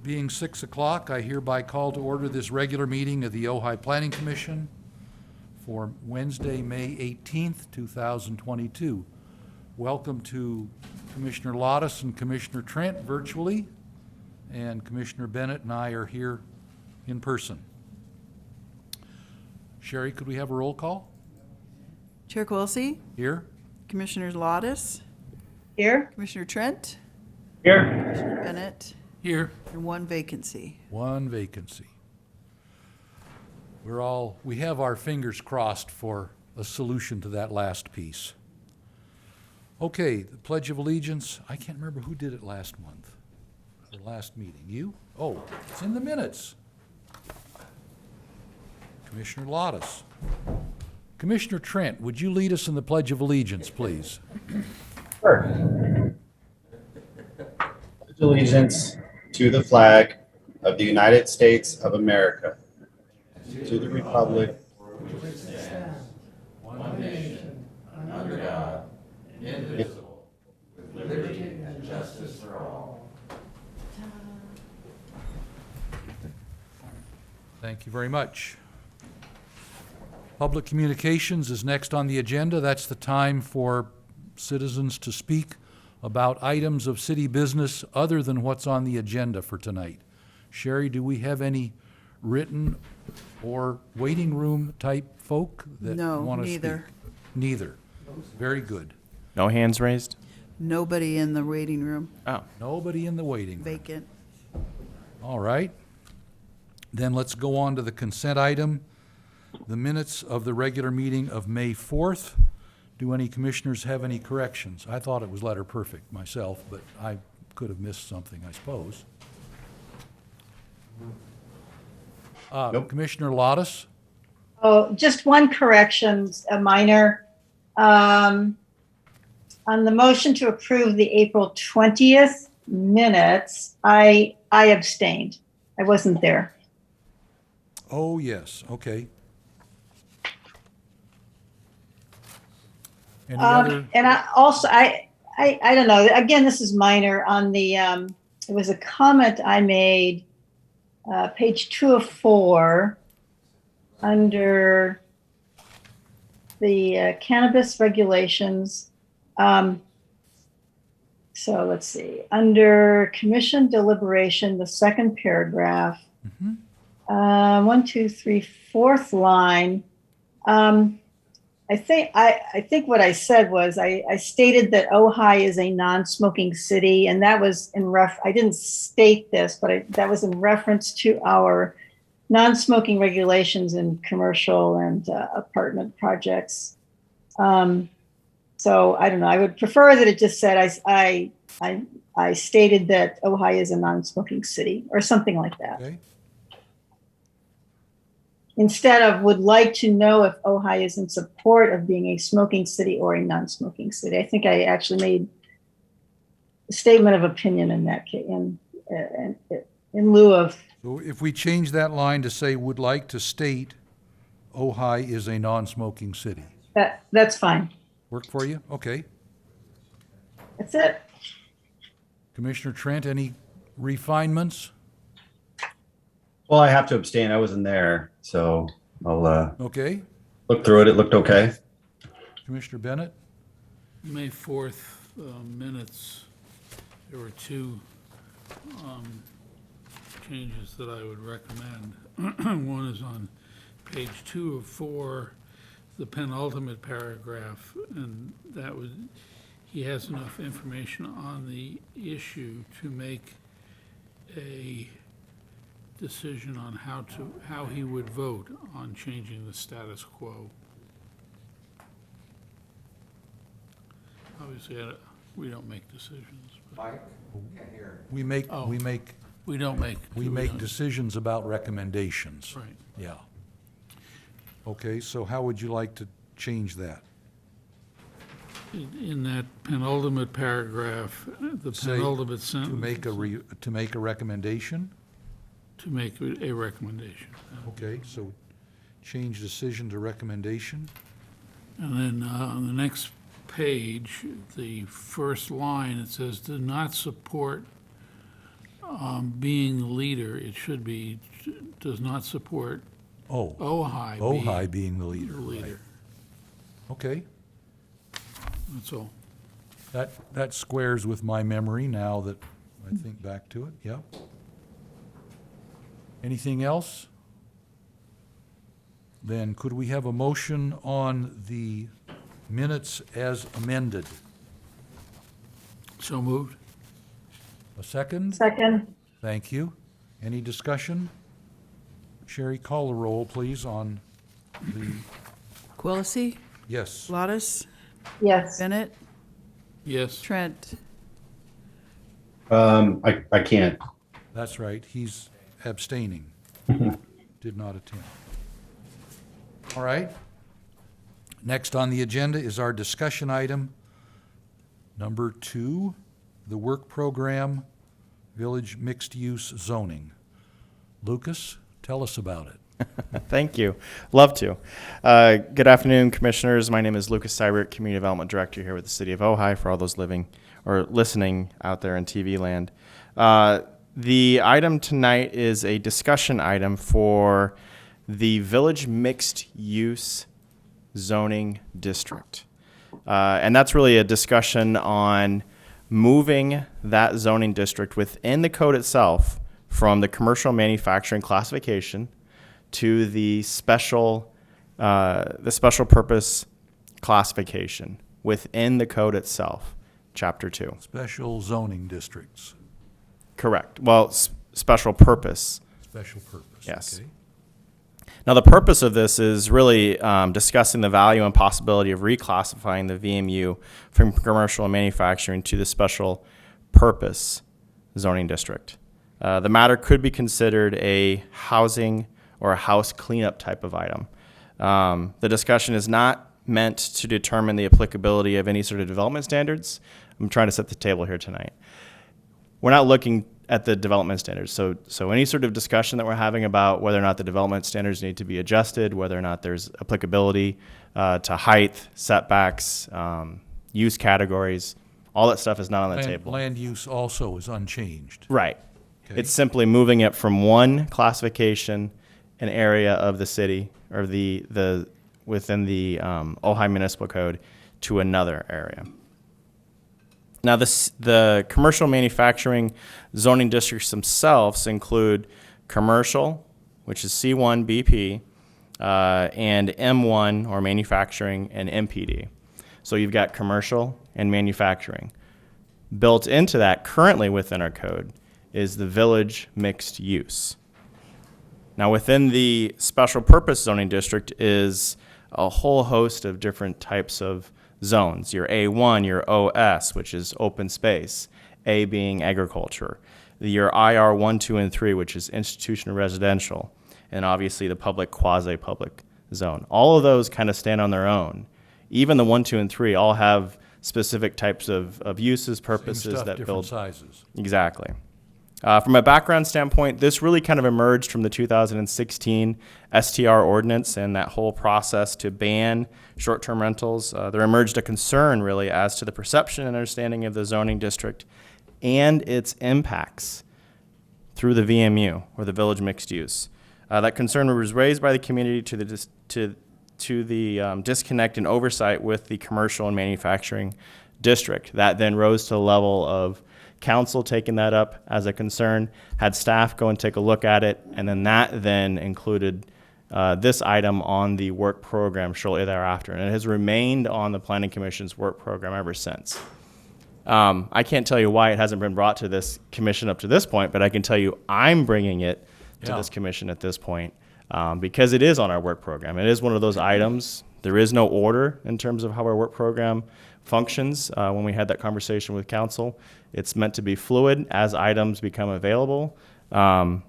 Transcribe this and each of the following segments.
Being 6 o'clock, I hereby call to order this regular meeting of the Ojai Planning Commission for Wednesday, May 18th, 2022. Welcome to Commissioner Lottis and Commissioner Trent virtually, and Commissioner Bennett and I are here in person. Sherry, could we have a roll call? Chair Quilisi, Here? Commissioner Lottis, Here. Commissioner Trent, Here. Commissioner Bennett, Here. and one vacancy. One vacancy. We have our fingers crossed for a solution to that last piece. Okay, the Pledge of Allegiance. I can't remember who did it last month, or last meeting. You? Oh, it's in the minutes. Commissioner Lottis. Commissioner Trent, would you lead us in the Pledge of Allegiance, please? Sure. Pledge allegiance to the flag of the United States of America, to the republic one nation, under God, indivisible, with liberty and justice for all. Thank you very much. Public communications is next on the agenda. That's the time for citizens to speak about items of city business other than what's on the agenda for tonight. Sherry, do we have any written or waiting room type folk that No, want to speak? neither. Neither. Very good. No hands raised? Nobody in the waiting room, Oh, Nobody in the waiting room. vacant. All right. Then let's go on to the consent item. The minutes of the regular meeting of May 4th. Do any commissioners have any corrections? I thought it was letter perfect myself, but I could have missed something, I suppose. Nope. Commissioner Lottis? Oh, just one correction, a minor. On the motion to approve the April 20th minutes, I abstained. I wasn't there. Oh, yes, okay. Any other? And I also, I don't know, again, this is minor on the, it was a comment I made, page 2 of 4, under the cannabis regulations. So let's see, under commission deliberation, the second paragraph, 1, 2, 3, fourth line. I think what I said was I stated that Ojai is a non-smoking city, and that was I didn't state this, but that was in reference to our non-smoking regulations in commercial and apartment projects. So I don't know. I would prefer that it just said I stated that Ojai is a non-smoking city or something like that. Okay. Instead of would like to know if Ojai is in support of being a smoking city or a non-smoking city. I think I actually made a statement of opinion in that case, in lieu of. So if we change that line to say, would like to state Ojai is a non-smoking city. That's fine. Work for you? Okay. That's it. Commissioner Trent, any refinements? Well, I have to abstain. I wasn't there, so I'll Okay. look through it. It looked okay. Commissioner Bennett? May 4th minutes, there were two changes that I would recommend. One is on page 2 of 4, the penultimate paragraph, and that was, he has enough information on the issue to make a decision on how he would vote on changing the status quo. Obviously, we don't make decisions. but- Mike, can't hear. We make We don't make. decisions about recommendations. Right. Yeah. Okay, so how would you like to change that? In that penultimate paragraph, the Say, penultimate sentence. To make a recommendation? To make a recommendation. Okay, so change decision to recommendation. And then on the next page, the first line, it says, do not support being leader, it should be, does not support Oh, Ojai Ojai being the leader, the right. leader. Okay, That's all. that squares with my memory now that I think back to it, yeah. Anything else? Then could we have a motion on the minutes as amended? So moved? A second? Second, Thank you. Any discussion? Sherry, call the roll, please, on the, Quillisi, yes. Lottis, yes. Bennett, Yes. Trent. I can't. That's right, he's abstaining. Did not attend. All right. Next on the agenda is our discussion item, number 2, the work program, Village Mixed-Use Zoning. Lucas, tell us about it. Thank you. Love to. Good afternoon, Commissioners. My name is Lucas Seibert, Community Development Director here with the City of Ojai, for all those living or listening out there in TV land. The item tonight is a discussion item for the Village Mixed Use Zoning District. And that's really a discussion on moving that zoning district within the code itself from the commercial manufacturing classification to the special purpose classification within the code itself, Chapter 2. Special zoning districts, Correct. Well, special purpose. special purpose. Yes. Okay. Now, the purpose of this is really discussing the value and possibility of reclassifying the VMU from commercial and manufacturing to the special purpose zoning district. The matter could be considered a housing or a house cleanup type of item. The discussion is not meant to determine the applicability of any sort of development standards. I'm trying to set the table here tonight. We're not looking at the development standards. So any sort of discussion that we're having about whether or not the development standards need to be adjusted, whether or not there's applicability to height, setbacks, use categories, all that stuff is not on the table. Land use also is unchanged. Right. Okay. It's simply moving it from one classification, an area of the city or the within the Ojai Municipal Code to another area. Now, the commercial manufacturing zoning districts themselves include commercial, which is C1 BP, and M1 or manufacturing and MPD. So you've got commercial and manufacturing. Built into that currently within our code is the village mixed use. Now, within the special purpose zoning district is a whole host of different types of zones. Your A1, your OS, which is open space, A being agriculture, your IR 1, 2, and 3, which is institutional residential, and obviously the public, quasi-public zone. All of those kind of stand on their own. Even the 1, 2, and 3 all have specific types of uses, purposes Same stuff, that different build. sizes. Exactly. From a background standpoint, this really kind of emerged from the 2016 STR ordinance and that whole process to ban short-term rentals. There emerged a concern really as to the perception and understanding of the zoning district and its impacts through the VMU or the village mixed use. That concern was raised by the community to the disconnect and oversight with the commercial and manufacturing district. That then rose to the level of council taking that up as a concern, had staff go and take a look at it, and then that then included this item on the work program shortly thereafter. And it has remained on the Planning Commission's work program ever since. I can't tell you why it hasn't been brought to this commission up to this point, but I can tell you I'm bringing it to this commission at this point because it is on our work program. It is one of those items. There is no order in terms of how our work program functions. When we had that conversation with council, it's meant to be fluid as items become available, and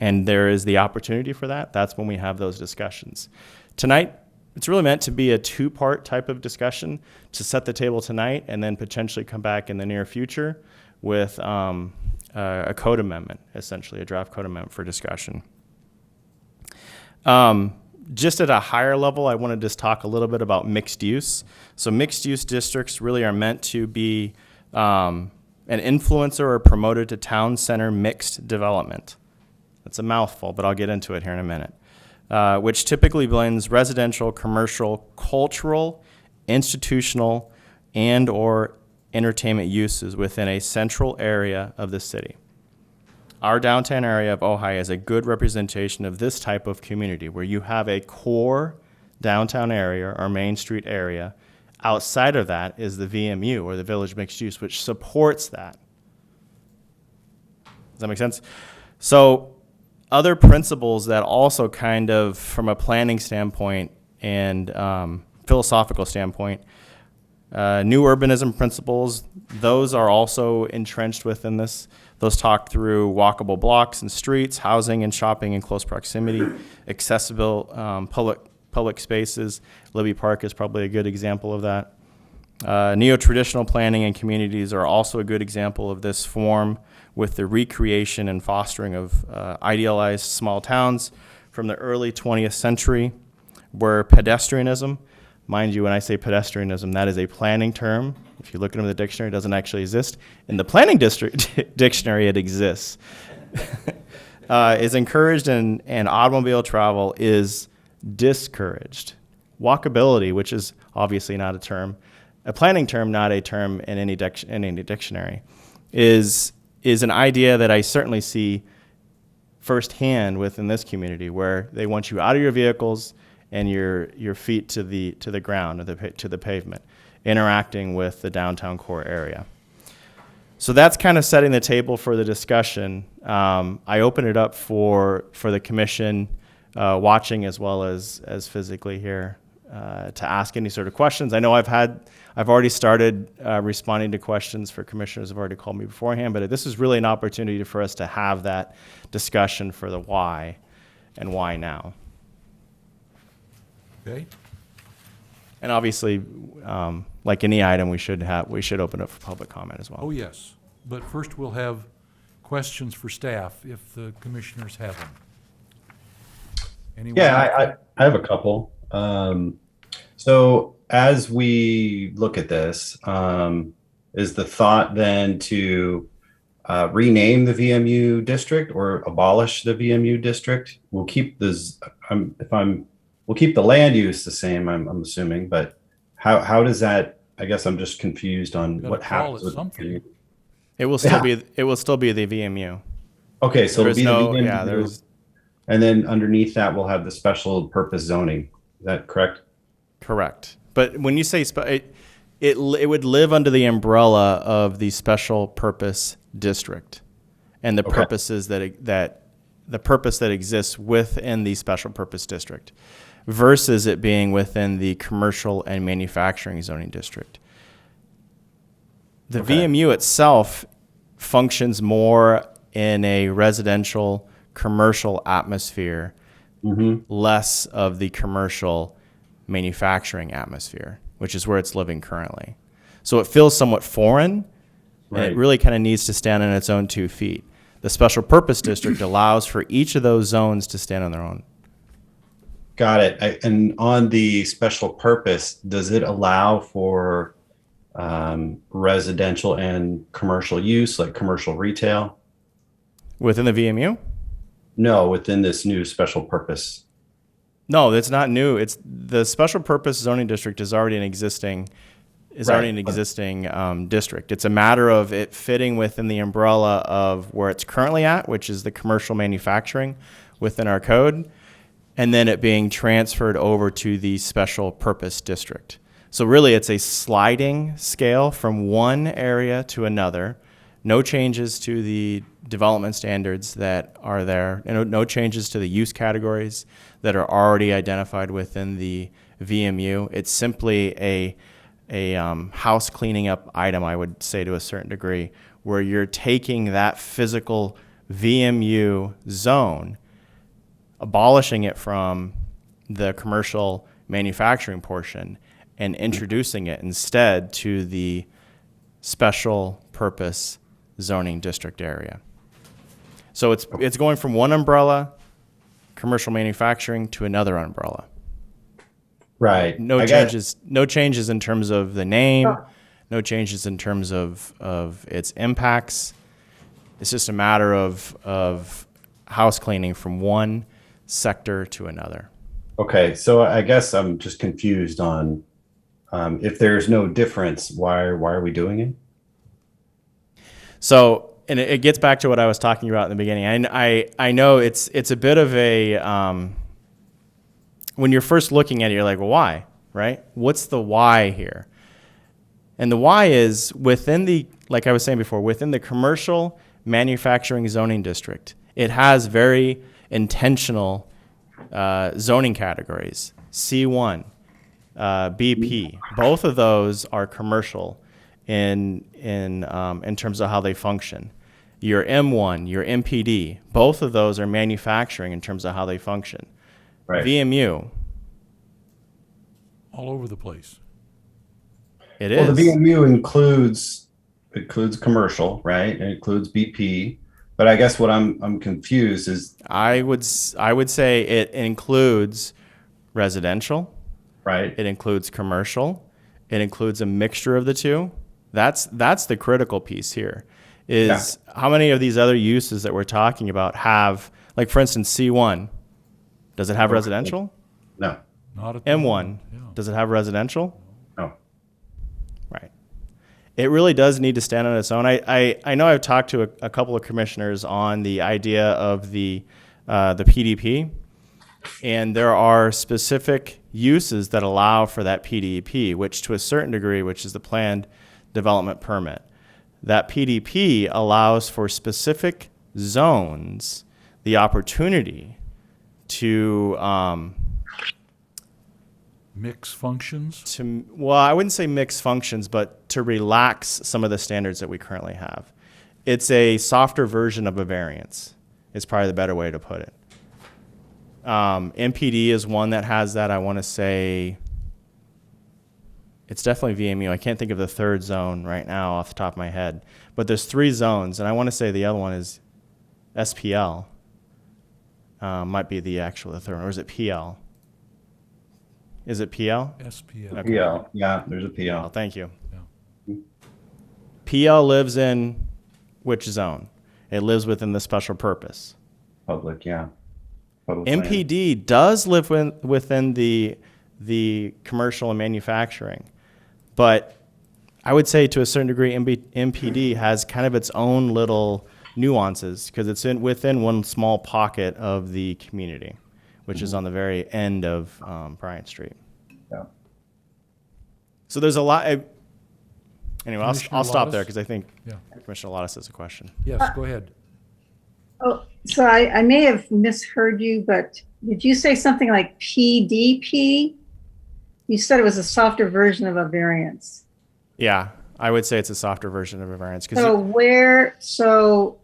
there is the opportunity for that. That's when we have those discussions. Tonight, it's really meant to be a two-part type of discussion to set the table tonight and then potentially come back in the near future with a code amendment, essentially a draft code amendment for discussion. Just at a higher level, I want to just talk a little bit about mixed use. So mixed use districts really are meant to be an influencer or promoter to town center mixed development. That's a mouthful, but I'll get into it here in a minute. Which typically blends residential, commercial, cultural, institutional, and or entertainment uses within a central area of the city. Our downtown area of Ojai is a good representation of this type of community where you have a core downtown area or Main Street area. Outside of that is the VMU, or the Village Mixed Use, which supports that. Does that make sense? So other principles that also kind of, from a planning standpoint and philosophical standpoint, new urbanism principles, those are also entrenched within this. Those talk through walkable blocks and streets, housing and shopping in close proximity, accessible public spaces. Libby Park is probably a good example of that. Neo-traditional planning and communities are also a good example of this form, with the recreation and fostering of idealized small towns from the early 20th century, where pedestrianism, mind you, when I say pedestrianism, that is a planning term. If you look into the dictionary, it doesn't actually exist. In the planning district dictionary, it exists. Is encouraged, and automobile travel is discouraged. Walkability, which is obviously not a term, a planning term, not a term in any dictionary, is an idea that I certainly see firsthand within this community, where they want you out of your vehicles and your feet to the ground, or to the pavement, interacting with the downtown core area. So that's kind of setting the table for the discussion. I open it up for the commission watching as well as physically here to ask any sort of questions. I know I've already started responding to questions for commissioners who have already called me beforehand, but this is really an opportunity for us to have that discussion for the why and why now. Okay? And obviously, like any item, we should open up for public comment as well. Oh, yes. But first, we'll have questions for staff, if the commissioners have them. Anyone? Yeah, I have a couple. So as we look at this, is the thought then to rename the VMU district or abolish the VMU district? We'll keep this. We'll keep the land use the same. I'm assuming, but how does that? I guess I'm just confused on Gotta what call happens it with something. It will still be the VMU. Okay, so There it'll is be no, the VMU, yeah, there's and then underneath that we'll have the special purpose zoning. Is that correct? correct. But when you say it would live under the umbrella of the special purpose district, and the Okay. purposes the purpose that exists within the special purpose district, versus it being within the commercial and manufacturing zoning district. The Okay. VMU itself functions more in a residential, commercial atmosphere, less of the commercial manufacturing atmosphere, which is where it's living currently. So it feels somewhat foreign, and it Right. really kind of needs to stand on its own 2 feet. The special purpose district allows for each of those zones to stand on their own. Got it. And on the special purpose, does it allow for residential and commercial use, like commercial retail? Within the VMU? No, within this new special purpose. No, that's not new. It's the special purpose zoning district is already an existing district. It's a matter of it fitting within the umbrella of where it's currently at, which is the commercial manufacturing within our code, and then it being transferred over to the special purpose district. So really, it's a sliding scale from one area to another. No changes to the development standards that are there, and no changes to the use categories that are already identified within the VMU. It's simply a house cleaning up item, I would say, to a certain degree, where you're taking that physical VMU zone, abolishing it from the commercial manufacturing portion, and introducing it instead to the special purpose zoning district area. So it's going from one umbrella, commercial manufacturing, to another umbrella. Right. No changes in terms of the name, no changes in terms of its impacts. It's just a matter of house cleaning from one sector to another. Okay, so I guess I'm just confused on if there's no difference, why are we doing it? So, and it gets back to what I was talking about in the beginning. I know it's a bit of a when you're first looking at it, you're like, well, why, right? What's the why here? And the why is within the, like I was saying before, within the commercial manufacturing zoning district, it has very intentional zoning categories. C1, BP, both of those are commercial in terms of how they function. Your M1, your MPD, both of those are manufacturing in terms of how they function. Right. VMU, All over the place. it Well, is. the VMU includes commercial, right? It includes BP. But I guess what I'm confused is, I would say it includes residential, right? it includes commercial, it includes a mixture of the two. That's the critical piece here. Is how many of these other uses that we're talking about have, like for instance, C1, does it have residential? No, Not at the M1, moment, yeah. does it have residential? no. Right. It really does need to stand on its own. I know I've talked to a couple of commissioners on the idea of the PDP, and there are specific uses that allow for that PDP, which to a certain degree, which is the planned development permit. That PDP allows for specific zones the opportunity to Mix functions? well, I wouldn't say mix functions, but to relax some of the standards that we currently have. It's a softer version of a variance, is probably the better way to put it. MPD is one that has that. I want to say it's definitely VMU. I can't think of the third zone right now off the top of my head, but there's 3 zones, and I want to say the other one is SPL. Might be the third one, or is it PL? Is it PL? SPL. Okay. PL, yeah, there's a Oh, PL. thank you. Yeah. PL lives in which zone? It lives within the special purpose. Public, yeah. Public land. MPD does live within the commercial and manufacturing, but I would say to a certain degree, MPD has kind of its own little nuances because it's within one small pocket of the community, which is on the very end of Bryant Street. Yeah. So there's a lot. Anyway, Commissioner I'll stop Lottis? there because I think Yeah. Commissioner Lottis has a question. Yes, go ahead. Oh, so I may have misheard you, but did you say something like PDP? You said it was a softer version of a variance. Yeah, I would say it's a softer version of a variance. So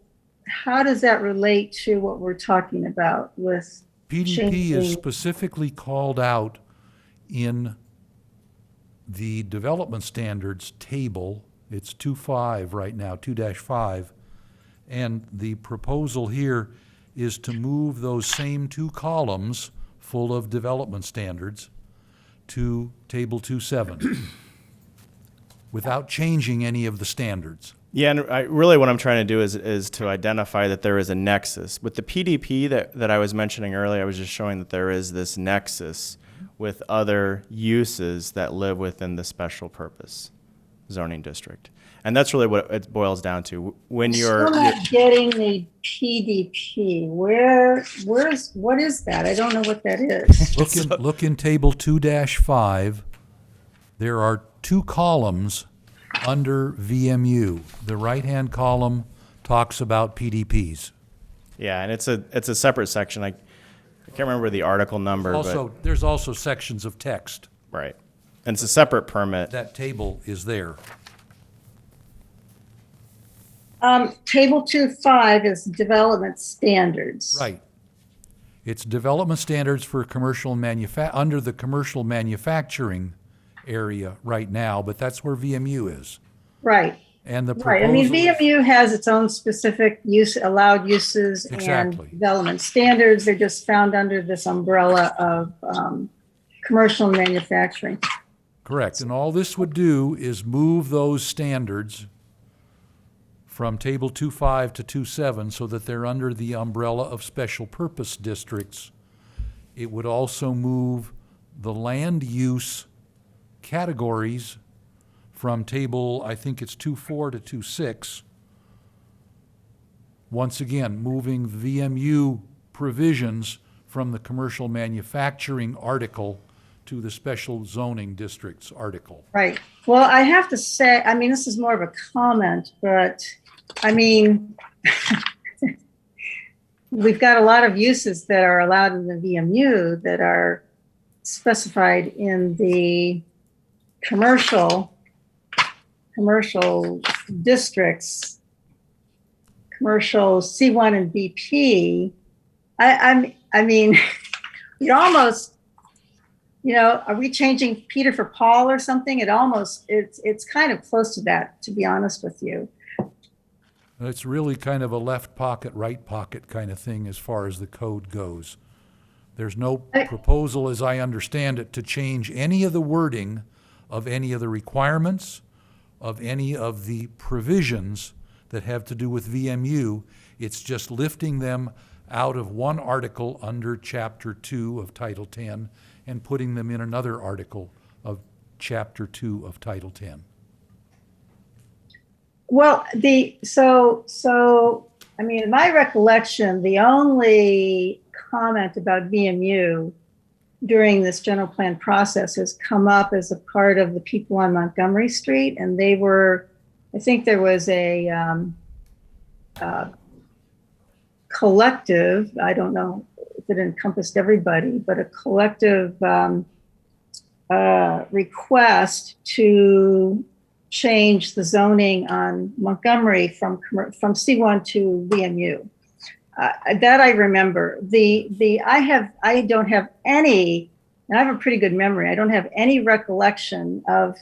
how does that relate to what we're talking about with PDP is changing- specifically called out in the development standards table. It's 2.5 right now, 2-5. And the proposal here is to move those same 2 columns full of development standards to table 2.7 without changing any of the standards. Yeah, and really what I'm trying to do is to identify that there is a nexus. With the PDP that I was mentioning earlier, I was just showing that there is this nexus with other uses that live within the special purpose zoning district. And that's really what it boils down to. When Still not getting the PDP. What is that? I don't know what that is. Look in table 2-5. There are 2 columns under VMU. The right-hand column talks about PDPs. Yeah, and it's a separate section. I can't remember the article number, Also, there's also sections of text. but right. And it's a separate permit. That table is there. Table 2.5 is development standards. Right. It's development standards for commercial under the commercial manufacturing area right now, but that's where VMU is. Right. And the Right. proposal I mean, VMU has its own specific allowed uses Exactly. and development standards. They're just found under this umbrella of commercial manufacturing. Correct, and all this would do is move those standards from Table 2.5 to 2.7 so that they're under the umbrella of special purpose districts. It would also move the land use categories from Table, I think it's 2.4 to 2.6. Once again, moving VMU provisions from the commercial manufacturing article to the special zoning districts article. Right. Well, I have to say, I mean, this is more of a comment, but I mean, we've got a lot of uses that are allowed in the VMU that are specified in the commercial districts, commercial C1 and BP. I mean, you almost, you know, are we changing Peter for Paul or something? It's kind of close to that, to be honest with you. It's really kind of a left pocket, right pocket kind of thing as far as the code goes. There's no proposal, as I understand it, to change any of the wording of any of the requirements, of any of the provisions that have to do with VMU. It's just lifting them out of one article under Chapter 2 of Title 10 and putting them in another article of Chapter 2 of Title 10. Well, I mean, in my recollection, the only comment about VMU during this general plan process has come up as a part of the people on Montgomery Street, and they were, I think there was a collective, I don't know if it encompassed everybody, but a collective request to change the zoning on Montgomery from C1 to VMU. That I remember. I don't have any, and I have a pretty good memory. I don't have any recollection of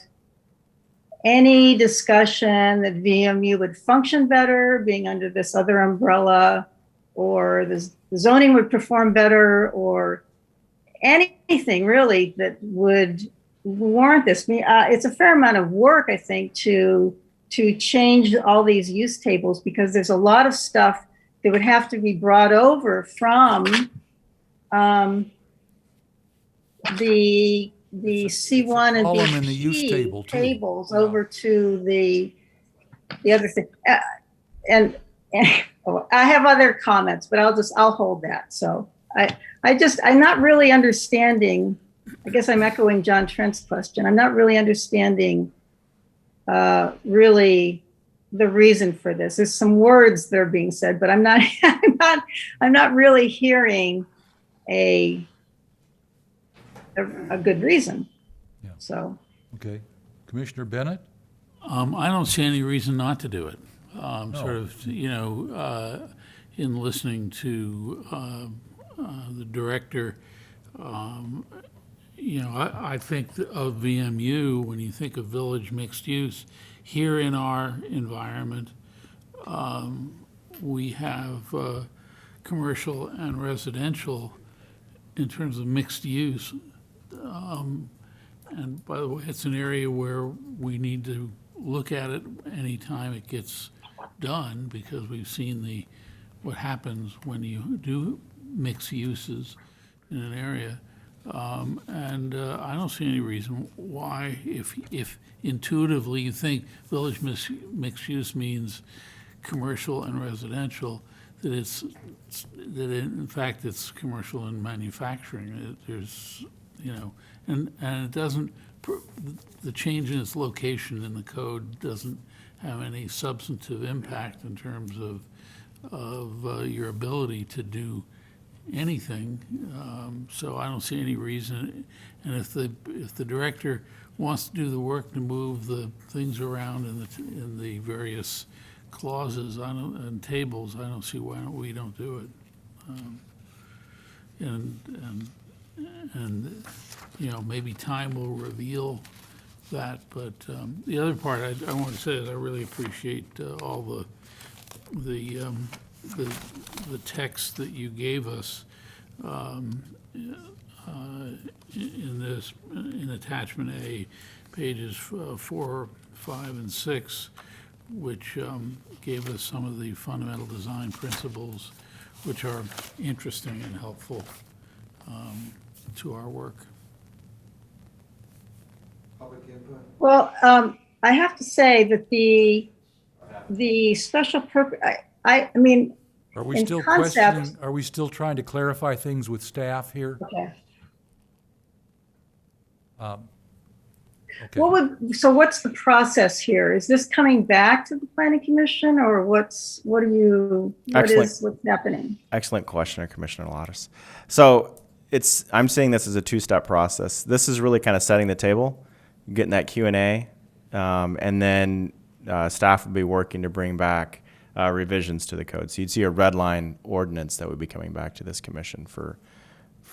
any discussion that VMU would function better being under this other umbrella, or the zoning would perform better, or anything really that would warrant this. It's a fair amount of work, I think, to change all these use tables, because there's a lot of stuff that would have to be brought over from the C1 and Column in the use BP table, too. tables Yeah. over to the other thing. And I have other comments, but I'll hold that. So I'm not really understanding. I guess I'm echoing John Trent's question. I'm not really understanding really the reason for this. There's some words that are being said, but I'm not really hearing a good reason. Yeah. So. Okay. Commissioner Bennett? I don't see any reason not to do it. No. Sort of, you know, in listening to the director, you know, I think of VMU, when you think of village mixed use, here in our environment, we have commercial and residential in terms of mixed use. And by the way, it's an area where we need to look at it anytime it gets done, because we've seen what happens when you do mix uses in an area. I don't see any reason why, if intuitively you think village mixed use means commercial and residential, that in fact it's commercial and manufacturing. There's, you know, and it doesn't, the change in its location in the code doesn't have any substantive impact in terms of your ability to do anything. So I don't see any reason. And if the director wants to do the work to move the things around in the various clauses and tables, I don't see why we don't do it. And you know, maybe time will reveal that. But the other part I want to say is I really appreciate all the text that you gave us in attachment A, pages 4, 5, and 6, which gave us some of the fundamental design principles, which are interesting and helpful to our work. Public input? Well, I have to say that the special purpose, I mean, Are we in still concept- questioning, are we still trying to clarify things with staff here? okay. Okay. What's the process here? Is this coming back to the planning commission, or what's happening? Excellent question, Commissioner Lottis. So I'm seeing this as a two-step process. This is really kind of setting the table, getting that Q&A, and then staff will be working to bring back revisions to the code. So you'd see a red line ordinance that would be coming back to this commission for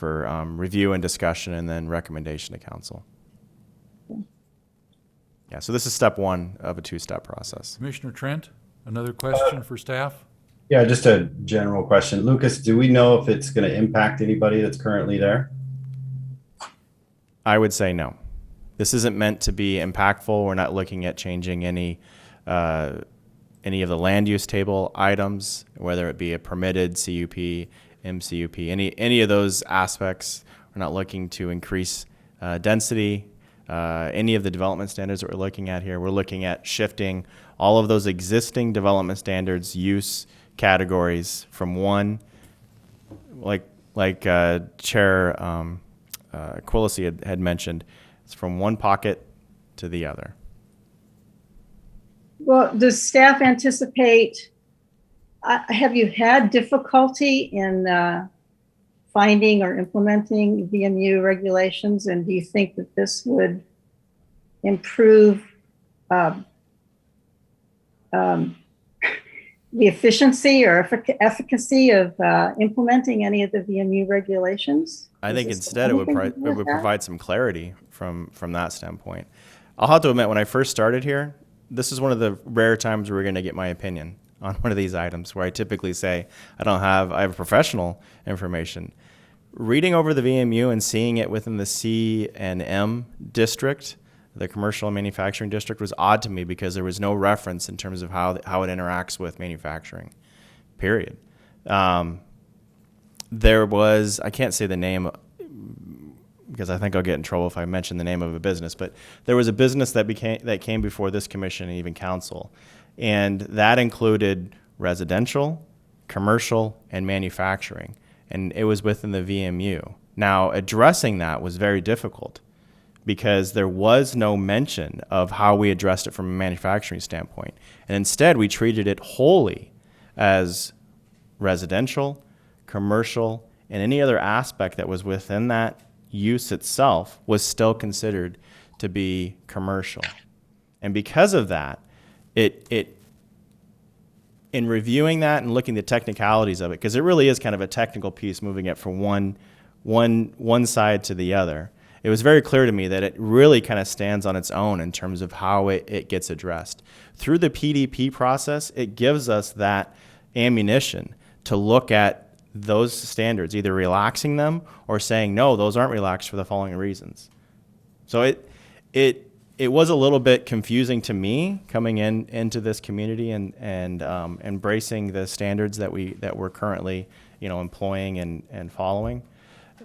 review and discussion, and then recommendation to council. Yeah, so this is step one of a two-step process. Commissioner Trent, another question for staff? Yeah, just a general question. Lucas, do we know if it's going to impact anybody that's currently there? I would say no. This isn't meant to be impactful. We're not looking at changing any of the land use table items, whether it be a permitted CUP, MCUP, any of those aspects. We're not looking to increase density, any of the development standards that we're looking at here. We're looking at shifting all of those existing development standards, use categories from one, like Chair Quillisi had mentioned, it's from one pocket to the other. Well, does staff anticipate, have you had difficulty in finding or implementing VMU regulations? And do you think that this would improve the efficiency or efficacy of implementing any of the VMU regulations? I think Is this instead it would anything like that? provide some clarity from that standpoint. I'll have to admit, when I first started here, this is one of the rare times where we're going to get my opinion on one of these items, where I typically say I have professional information. Reading over the VMU and seeing it within the C and M district, the commercial and manufacturing district, was odd to me because there was no reference in terms of how it interacts with manufacturing, period. There was, I can't say the name because I think I'll get in trouble if I mention the name of a business, but there was a business that came before this commission and even council, and that included residential, commercial, and manufacturing, and it was within the VMU. Now, addressing that was very difficult because there was no mention of how we addressed it from a manufacturing standpoint, and instead we treated it wholly as residential, commercial, and any other aspect that was within that use itself was still considered to be commercial. And because of that, in reviewing that and looking at the technicalities of it, because it really is kind of a technical piece, moving it from one side to the other, it was very clear to me that it really kind of stands on its own in terms of how it gets addressed. Through the PDP process, it gives us that ammunition to look at those standards, either relaxing them or saying, no, those aren't relaxed for the following reasons. So it was a little bit confusing to me coming into this community and embracing the standards that we're currently employing and following.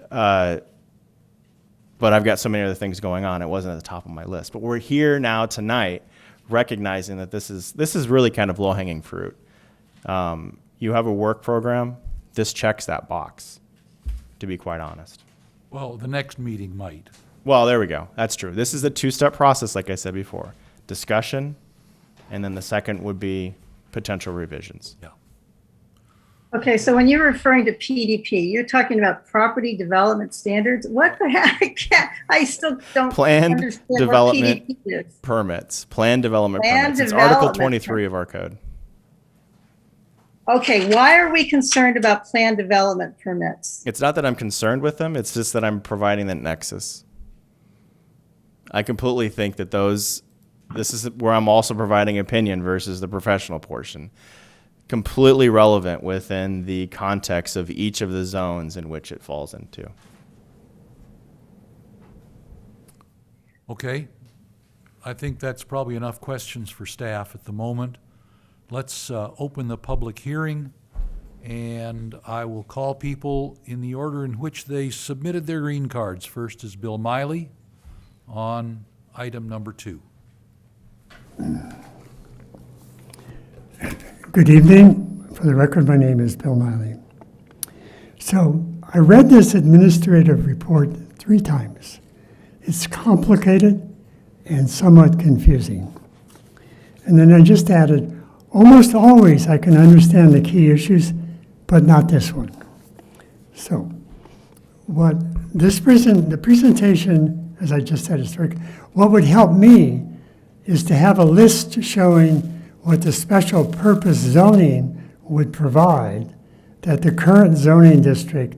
But I've got so many other things going on, it wasn't at the top of my list. But we're here now tonight recognizing that this is really kind of low-hanging fruit. You have a work program. This checks that box, to be quite honest. Well, the next meeting might. Well, there we go. That's true. This is a two-step process, like I said before. Discussion, and then the second would be potential revisions. Yeah. Okay, so when you're referring to PDP, you're talking about property development standards? What the heck? I still don't Planned understand development what PDP is. permits. Planned development Planned permits. It's Article development 23 of our code. Okay, why are we concerned about planned development permits? It's not that I'm concerned with them. It's just that I'm providing the nexus. I completely think that this is where I'm also providing opinion versus the professional portion. Completely relevant within the context of each of the zones in which it falls into. Okay. I think that's probably enough questions for staff at the moment. Let's open the public hearing, and I will call people in the order in which they submitted their green cards. First is Bill Miley on item number 2. Good evening. For the record, my name is Bill Miley. So I read this administrative report 3 times. It's complicated and somewhat confusing. And then I just added, almost always I can understand the key issues, but not this one. So what the presentation, as I just said, is what would help me is to have a list showing what the special purpose zoning would provide that the current zoning district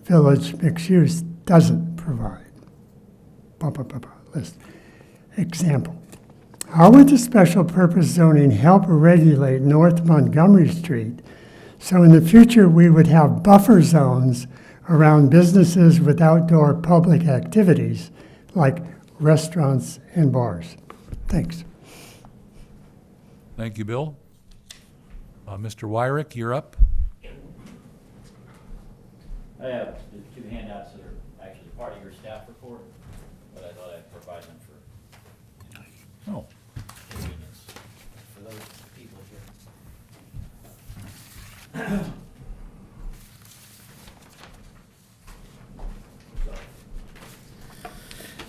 village mixed use doesn't provide. List. Example. How would the special purpose zoning help regulate North Montgomery Street so in the future we would have buffer zones around businesses with outdoor public activities like restaurants and bars? Thanks. Thank you, Bill. Mr. Wyrick, you're up. I have the 2 handouts that are actually part of your staff report, but I thought I'd provide them for Oh, convenience for those people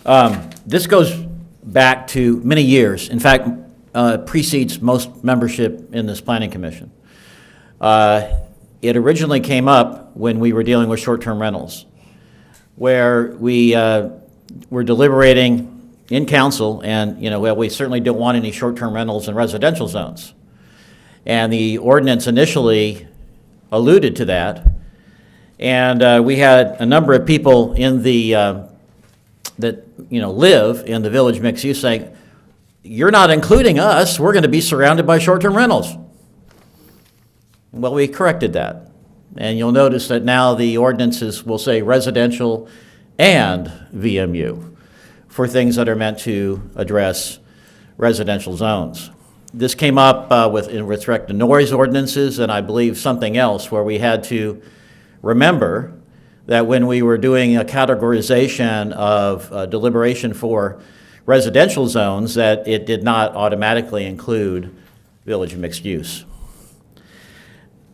here. This goes back to many years. In fact, precedes most membership in this planning commission. It originally came up when we were dealing with short-term rentals, where we were deliberating in council, and we certainly don't want any short-term rentals in residential zones. And the ordinance initially alluded to that, and we had a number of people in the that live in the village mixed use saying, "You're not including us. We're going to be surrounded by short-term rentals." Well, we corrected that. And you'll notice that now the ordinances will say residential and VMU for things that are meant to address residential zones. This came up in respect to noise ordinances, and I believe something else, where we had to remember that when we were doing a categorization of deliberation for residential zones, that it did not automatically include village mixed use.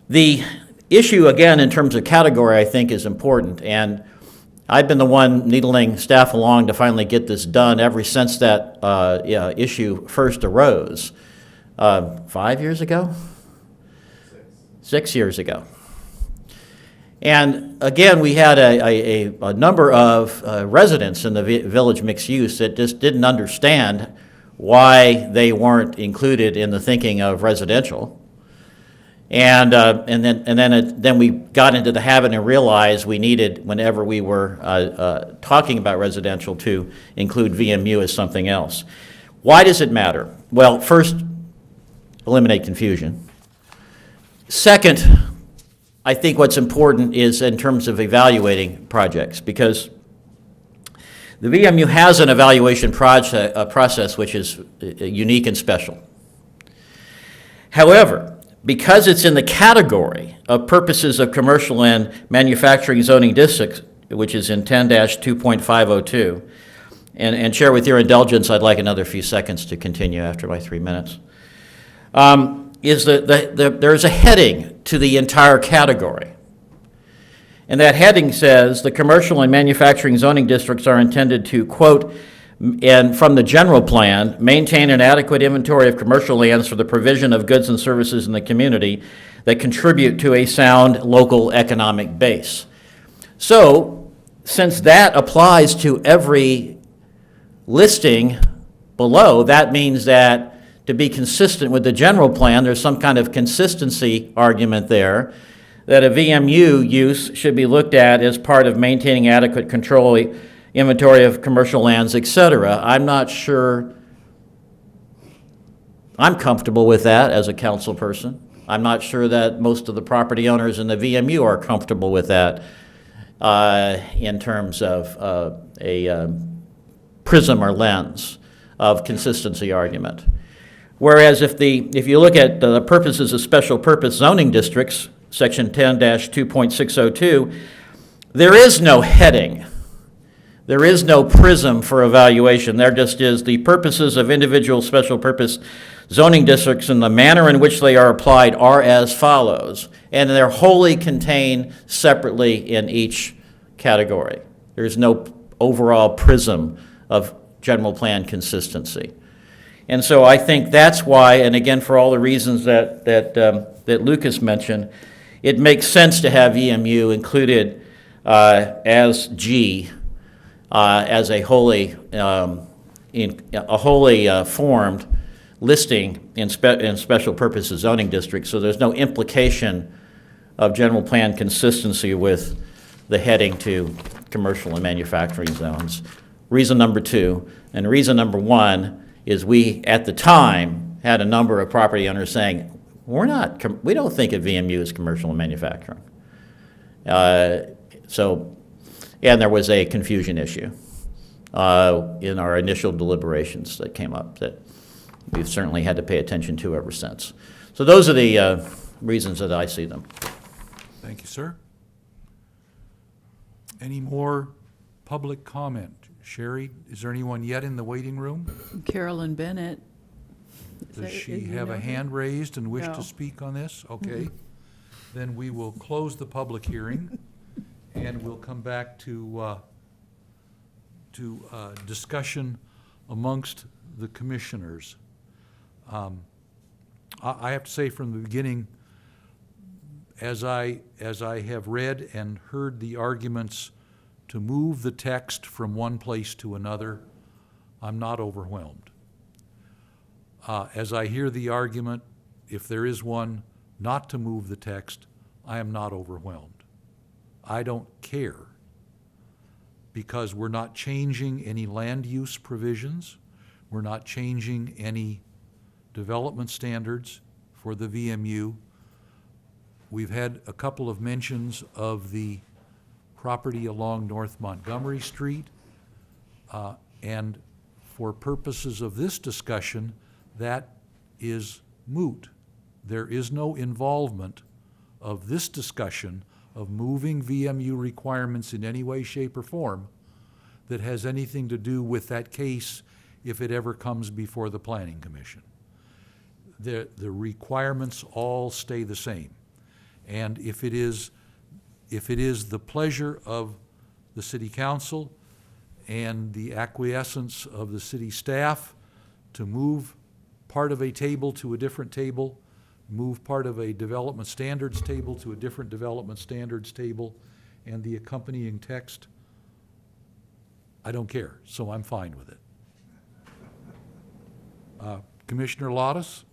The issue, again, in terms of category, I think is important, and I've been the one needling staff along to finally get this done ever since that issue first arose. 5 years ago? 6 years ago. And again, we had a number of residents in the village mixed use that just didn't understand why they weren't included in the thinking of residential. And then we got into the habit and realized we needed, whenever we were talking about residential, to include VMU as something else. Why does it matter? Well, first, eliminate confusion. Second, I think what's important is in terms of evaluating projects, because the VMU has an evaluation process which is unique and special. However, because it's in the category of purposes of commercial and manufacturing zoning districts, which is in 10-2.502, and Chair, with your indulgence, I'd like another few seconds to continue after my 3 minutes, is that there's a heading to the entire category. And that heading says, the commercial and manufacturing zoning districts are intended to, quote, and from the general plan, maintain an adequate inventory of commercial lands for the provision of goods and services in the community that contribute to a sound local economic base. So, since that applies to every listing below, that means that to be consistent with the general plan, there's some kind of consistency argument there, that a VMU use should be looked at as part of maintaining adequate control, inventory of commercial lands, etc. I'm not sure I'm comfortable with that as a council person. I'm not sure that most of the property owners in the VMU are comfortable with that in terms of a prism or lens of consistency argument. Whereas if you look at the purposes of special purpose zoning districts, section 10-2.602, there is no heading. There is no prism for evaluation. There just is the purposes of individual special purpose zoning districts and the manner in which they are applied are as follows. And they're wholly contained separately in each category. There's no overall prism of general plan consistency. And so I think that's why, and again, for all the reasons that Lucas mentioned, it makes sense to have EMU included as G, as a wholly formed listing in special purposes zoning districts. So there's no implication of general plan consistency with the heading to commercial and manufacturing zones. Reason number two, and reason number one is we at the time had a number of property owners saying we don't think of VMU as commercial and manufacturing. And there was a confusion issue in our initial deliberations that came up that we've certainly had to pay attention to ever since. So those are the reasons that I see them. Thank you, sir. Any more public comment? Sherry, is there anyone yet in the waiting room? Carolyn Bennett. Does she have a hand raised and wish No. to speak on this? Okay. Then we will close the public hearing and we'll come back to discussion amongst the commissioners. I have to say from the beginning, as I have read and heard the arguments to move the text from one place to another, I'm not overwhelmed. As I hear the argument, if there is one, not to move the text, I am not overwhelmed. I don't care, because we're not changing any land use provisions, we're not changing any development standards for the VMU. We've had a couple of mentions of the property along North Montgomery Street, and for purposes of this discussion, that is moot. There is no involvement of this discussion of moving VMU requirements in any way, shape, or form that has anything to do with that case if it ever comes before the Planning Commission. The requirements all stay the same. And if it is the pleasure of the City Council and the acquiescence of the city staff to move part of a table to a different table, move part of a development standards table to a different development standards table, and the accompanying text, I don't care, so I'm fine with it. Commissioner Lottis?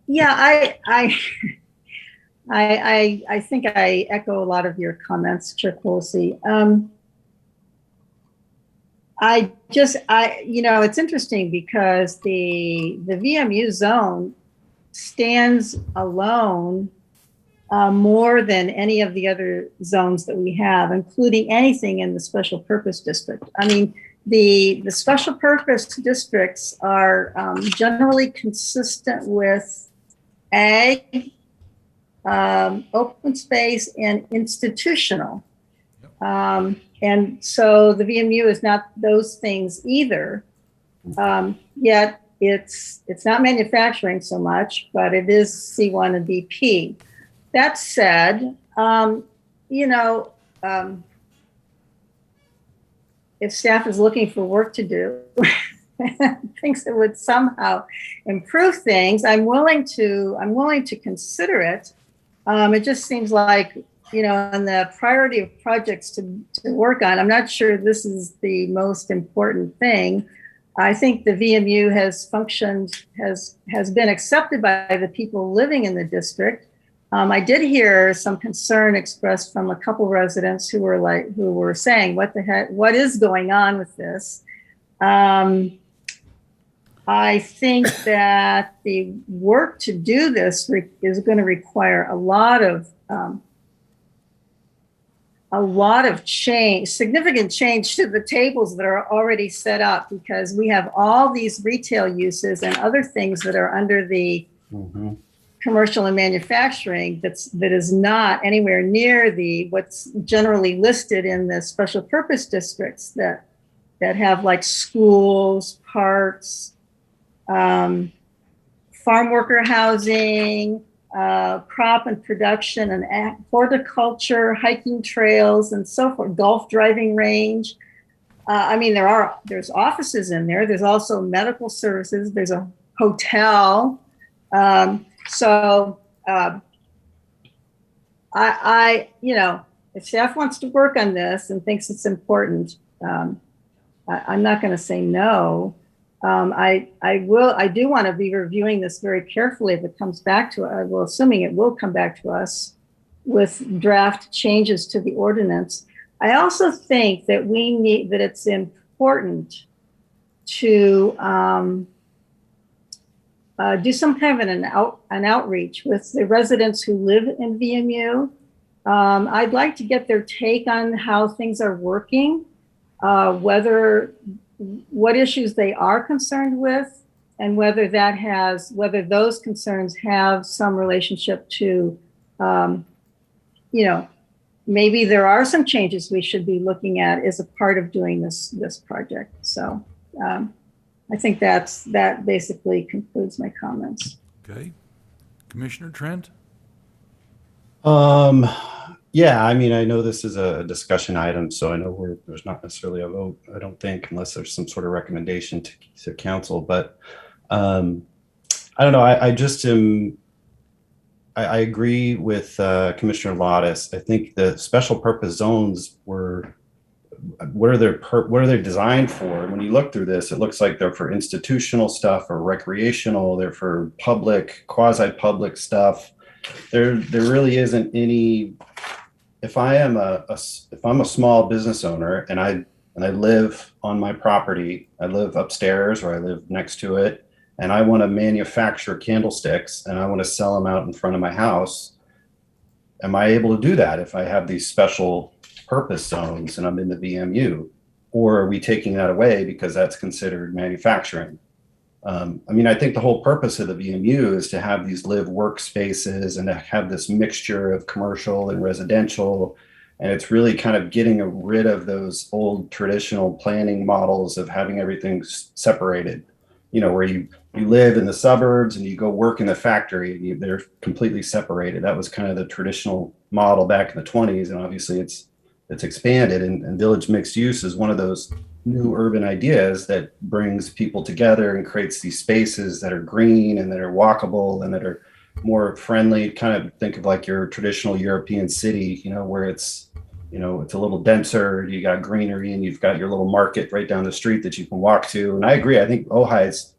Yeah, I think I echo a lot of your comments, Chair Colsey. It's interesting because the VMU zone stands alone more than any of the other zones that we have, including anything in the special purpose district. I mean, the special purpose districts are generally consistent with ag, open space, and institutional. And so the VMU is not those things either. Yet it's not manufacturing so much, but it is C1 and BP. That said, if staff is looking for work to do, thinks it would somehow improve things, I'm willing to consider it. It just seems like, on the priority of projects to work on, I'm not sure this is the most important thing. I think the VMU has been accepted by the people living in the district. I did hear some concern expressed from a couple residents who were saying, what the heck, what is going on with this? I think that the work to do this is going to require a lot of a lot of change, significant change to the tables that are already set up, because we have all these retail uses and other things that are under the Mhm. commercial and manufacturing that is not anywhere near the what's generally listed in the special purpose districts that have like schools, parks, farm worker housing, crop and production and horticulture, hiking trails, and so forth, golf driving range. I mean, there's offices in there. There's also medical services. There's a hotel. If staff wants to work on this and thinks it's important, I'm not going to say no. I do want to be reviewing this very carefully if it comes back to us. Well, assuming it will come back to us with draft changes to the ordinance. I also think that it's important to do some kind of an outreach with the residents who live in VMU. I'd like to get their take on how things are working, what issues they are concerned with, and whether those concerns have some relationship to, maybe there are some changes we should be looking at as a part of doing this project. So I think that basically concludes my comments. Okay. Commissioner Trent? Yeah, I mean, I know this is a discussion item, so I know there's not necessarily a vote, I don't think, unless there's some sort of recommendation to council. But I don't know. I agree with Commissioner Lottis. I think the special purpose zones what are they designed for? When you look through this, it looks like they're for institutional stuff or recreational. They're for public, quasi-public stuff. There really isn't any. If I'm a small business owner and I live on my property, I live upstairs or I live next to it, and I want to manufacture candlesticks and I want to sell them out in front of my house, am I able to do that if I have these special purpose zones and I'm in the VMU? Or are we taking that away because that's considered manufacturing? I mean, I think the whole purpose of the VMU is to have these live workspaces and to have this mixture of commercial and residential. And it's really kind of getting rid of those old traditional planning models of having everything separated, where you live in the suburbs and you go work in the factory and they're completely separated. That was kind of the traditional model back in the 20s. And obviously it's expanded, and village mixed use is one of those new urban ideas that brings people together and creates these spaces that are green and that are walkable and that are more friendly. Kind of think of like your traditional European city, where it's a little denser, you got greenery, and you've got your little market right down the street that you can walk to. And I agree. I think Ojai is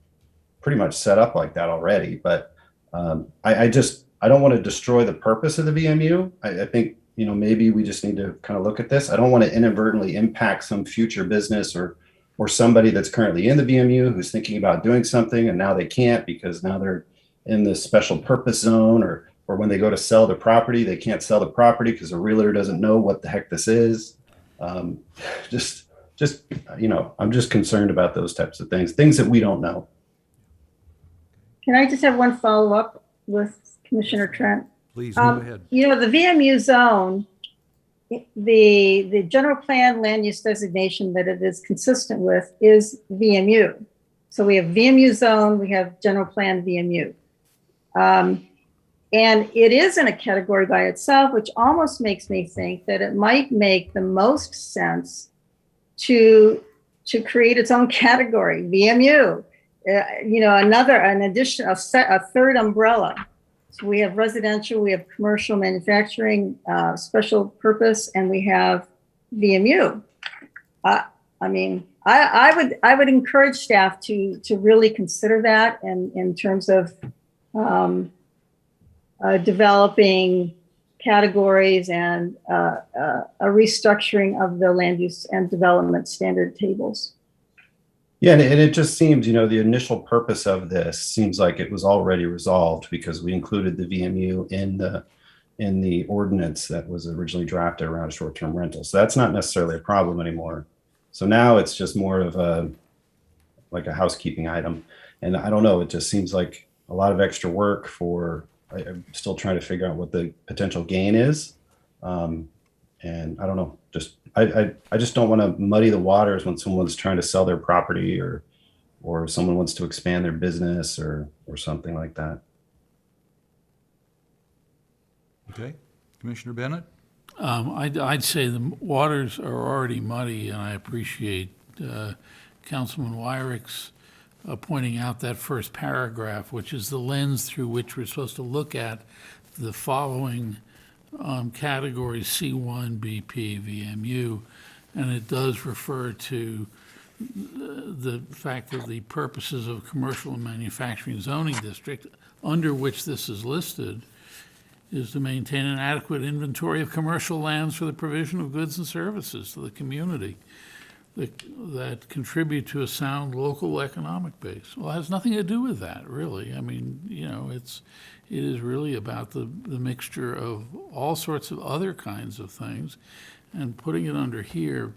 pretty much set up like that already, but I don't want to destroy the purpose of the VMU. I think maybe we just need to kind of look at this. I don't want to inadvertently impact some future business or somebody that's currently in the VMU who's thinking about doing something and now they can't because now they're in this special purpose zone, or when they go to sell the property, they can't sell the property because the realtor doesn't know what the heck this is. I'm just concerned about those types of things that we don't know. Can I just have one follow-up with Commissioner Trent? Please go ahead. The VMU zone, the general plan land use designation that it is consistent with is VMU. So we have VMU zone, we have general plan VMU. And it is in a category by itself, which almost makes me think that it might make the most sense to create its own category, VMU. A third umbrella. So we have residential, we have commercial manufacturing, special purpose, and we have VMU. I would encourage staff to really consider that in terms of developing categories and a restructuring of the land use and development standard tables. Yeah, and it just seems, the initial purpose of this seems like it was already resolved because we included the VMU in the in the ordinance that was originally drafted around short-term rentals. So that's not necessarily a problem anymore. So now it's just more of like a housekeeping item. And I don't know, it just seems like a lot of extra work for, I'm still trying to figure out what the potential gain is. And I don't know, I just don't want to muddy the waters when someone's trying to sell their property or someone wants to expand their business or something like that. Okay, Commissioner Bennett? I'd say the waters are already muddy, and I appreciate Councilman Wyrick's pointing out that first paragraph, which is the lens through which we're supposed to look at the following categories: C1, BP, VMU, and it does refer to the fact that the purposes of commercial and manufacturing zoning district, under which this is listed, is to maintain an adequate inventory of commercial lands for the provision of goods and services to the community that contribute to a sound local economic base. Well, it has nothing to do with that, really. I mean, it is really about the mixture of all sorts of other kinds of things, and putting it under here,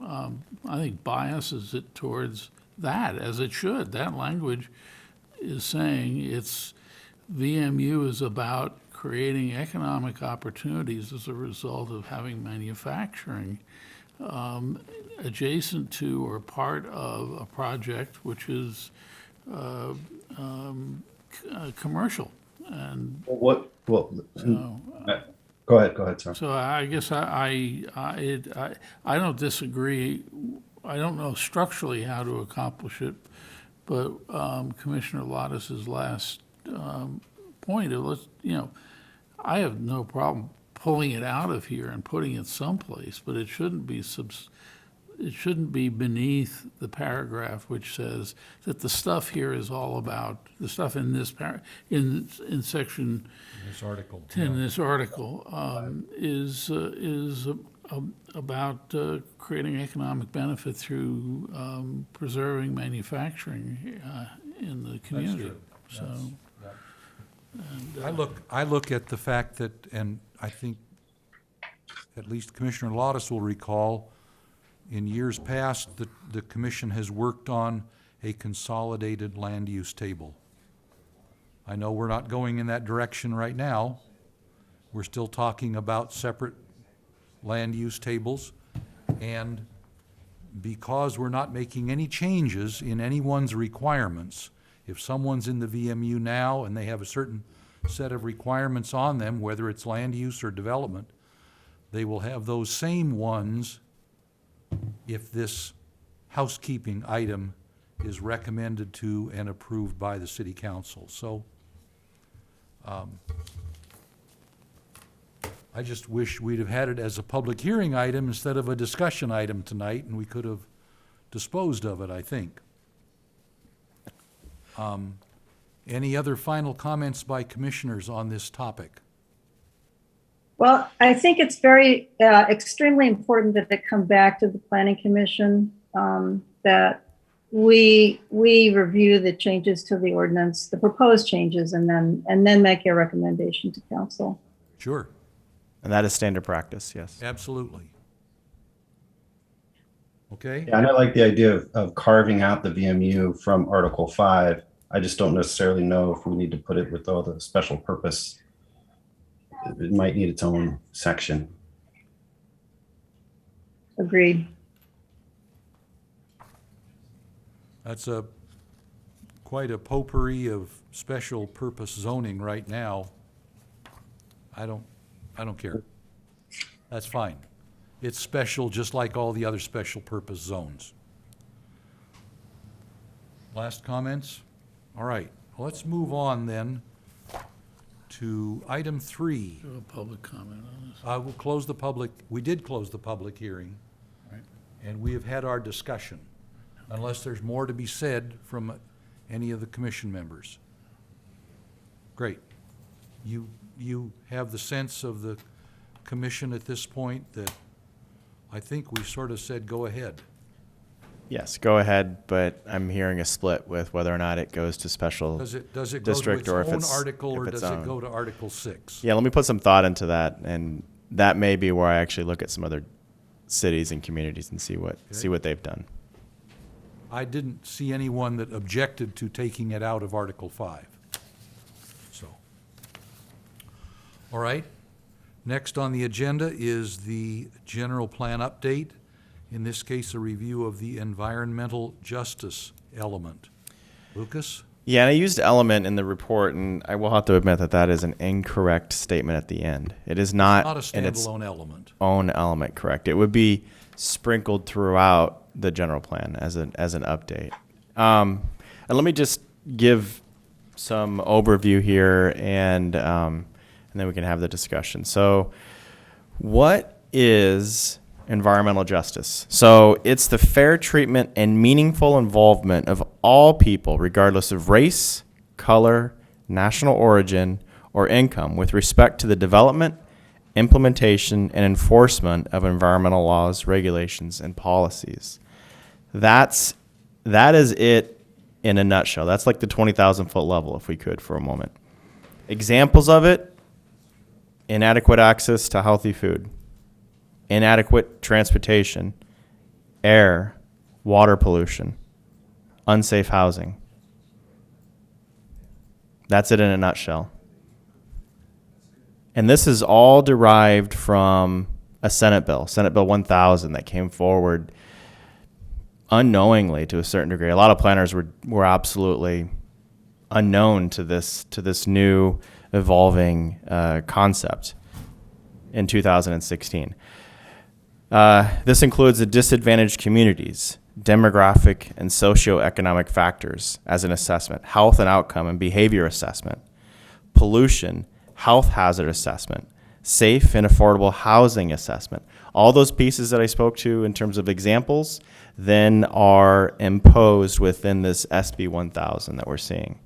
I think biases it towards that, as it should. That language is saying VMU is about creating economic opportunities as a result of having manufacturing adjacent to or part of a project which is commercial. And Well, so, go ahead, sir. so I guess I don't disagree. I don't know structurally how to accomplish it, but Commissioner Lottis's last point of I have no problem pulling it out of here and putting it someplace, but it shouldn't be beneath the paragraph which says that the stuff here is all about the stuff in this in section This article. 10, this article, is about creating economic benefit through preserving manufacturing in the community. true. So, I look at the fact that, and I think at least Commissioner Lottis will recall, in years past, the commission has worked on a consolidated land use table. I know we're not going in that direction right now. We're still talking about separate land use tables. And because we're not making any changes in anyone's requirements, if someone's in the VMU now and they have a certain set of requirements on them, whether it's land use or development, they will have those same ones if this housekeeping item is recommended to and approved by the city council. So I just wish we'd have had it as a public hearing item instead of a discussion item tonight, and we could have disposed of it, I think. Any other final comments by commissioners on this topic? Well, I think it's very extremely important that it come back to the Planning Commission, that we review the changes to the ordinance, the proposed changes, and then make a recommendation to council. Sure, And that is standard practice, yes. absolutely. Okay? Yeah, and I like the idea of carving out the VMU from Article 5. I just don't necessarily know if we need to put it with all the special purpose. It might need its own section. Agreed. That's quite a potpourri of special purpose zoning right now. I don't care. That's fine. It's special just like all the other special purpose zones. Last comments? All right, let's move on then to item 3. do a public comment on this. We'll close the public, we did close the public hearing. Right. And we have had our discussion, unless there's more to be said from any of the commission members. Great. You have the sense of the commission at this point that I think we sort of said, go ahead. Yes, go ahead, but I'm hearing a split with whether or not it goes to special. Does it go to District, its or if own it's- article, if or it's does it own. go to Article 6? Yeah, let me put some thought into that, and that may be where I actually look at some other cities and communities and see what they've done. I didn't see anyone that objected to taking it out of Article 5. So, all right. Next on the agenda is the general plan update. In this case, a review of the environmental justice element. Lucas? Yeah, and I used element in the report, and I will have to admit that that is an incorrect statement at the end. It is not Not a in its standalone element. own element, correct? It would be sprinkled throughout the general plan as an update. And let me just give some overview here, and then we can have the discussion. So, what is environmental justice? So, it's the fair treatment and meaningful involvement of all people, regardless of race, color, national origin, or income, with respect to the development, implementation, and enforcement of environmental laws, regulations, and policies. That is it in a nutshell. That's like the 20,000-foot level, if we could, for a moment. Examples of it: inadequate access to healthy food, inadequate transportation, air, water pollution, unsafe housing. That's it in a nutshell. And this is all derived from a Senate Bill 1000, that came forward unknowingly to a certain degree. A lot of planners were absolutely unknown to this new evolving concept in 2016. This includes the disadvantaged communities, demographic and socioeconomic factors as an assessment, health and outcome and behavior assessment, pollution, health hazard assessment, safe and affordable housing assessment. All those pieces that I spoke to in terms of examples then are imposed within this SB 1000 that we're seeing.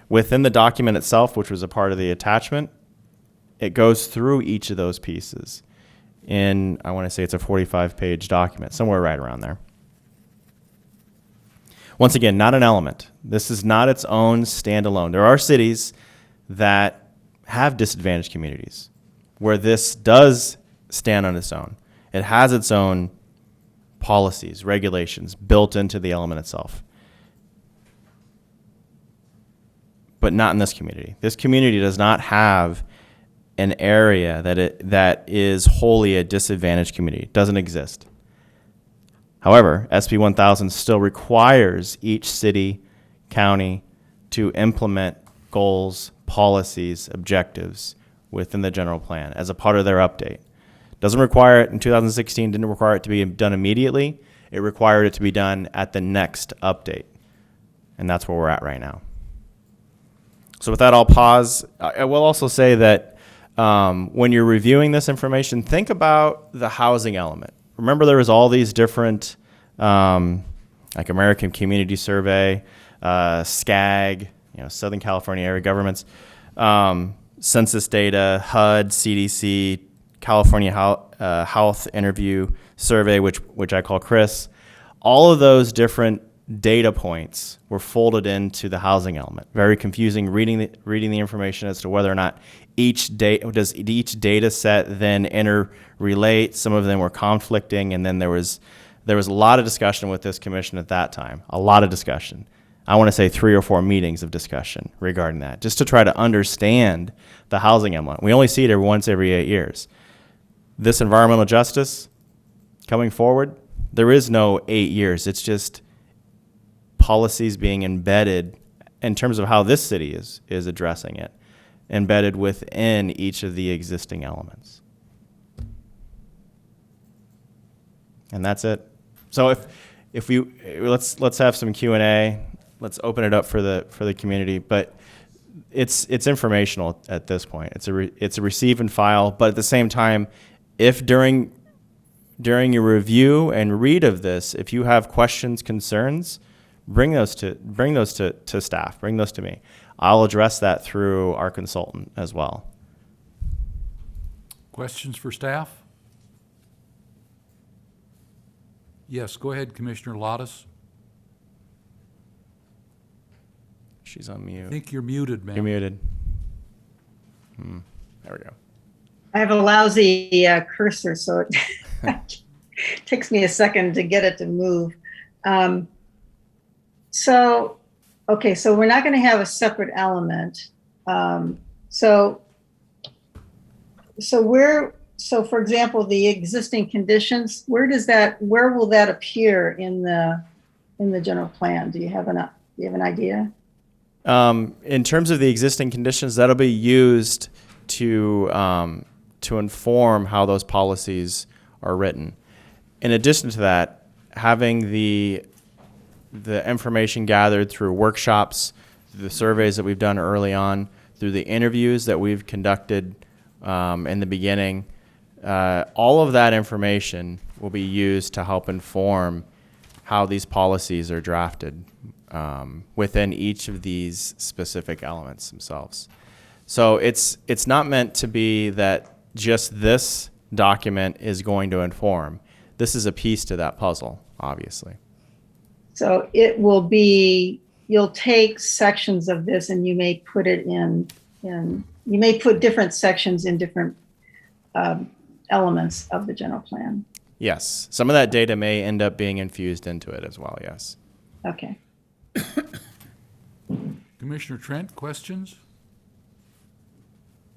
Within the document itself, which was a part of the attachment, it goes through each of those pieces in, I want to say it's a 45-page document, somewhere right around there. Once again, not an element. This is not its own standalone. There are cities that have disadvantaged communities where this does stand on its own. It has its own policies, regulations built into the element itself. But not in this community. This community does not have an area that is wholly a disadvantaged community. It doesn't exist. However, SB 1000 still requires each city, county to implement goals, policies, objectives within the general plan as a part of their update. Doesn't require it in 2016, didn't require it to be done immediately. It required it to be done at the next update. And that's where we're at right now. So with that, I'll pause. I will also say that when you're reviewing this information, think about the housing element. Remember, there was all these different, like American Community Survey, SCAG, Southern California Area Governments, census data, HUD, CDC, California Health Interview Survey, which I call CHRIS. All of those different data points were folded into the housing element. Very confusing reading the information as to whether or not each data set then interrelate. Some of them were conflicting, and then there was a lot of discussion with this commission at that time. A lot of discussion. I want to say 3 or 4 meetings of discussion regarding that, just to try to understand the housing element. We only see it once every 8 years. This environmental justice coming forward, there is no 8 years. It's just policies being embedded in terms of how this city is addressing it, embedded within each of the existing elements. And that's it. So if we let's have some Q&A. Let's open it up for the community. But it's informational at this point. It's a receive and file. But at the same time, if during your review and read of this, if you have questions, concerns, bring those to staff. Bring those to me. I'll address that through our consultant as well. Questions for staff? Yes, go ahead, Commissioner Lottis. She's on I mute. think you're muted, ma'am. You're muted. There we go. I have a lousy cursor, so it takes me a second to get it to move. So we're not going to have a separate element. So for example, the existing conditions, where will that appear in the general plan? Do you have an idea? In terms of the existing conditions, that'll be used to inform how those policies are written. In addition to that, having the information gathered through workshops, through the surveys that we've done early on, through the interviews that we've conducted in the beginning, all of that information will be used to help inform how these policies are drafted within each of these specific elements themselves. So it's not meant to be that just this document is going to inform. This is a piece to that puzzle, obviously. So it will be, you'll take sections of this and you may put it in you may put different sections in different elements of the general plan. Yes, some of that data may end up being infused into it as well, yes. Okay. Commissioner Trent, questions?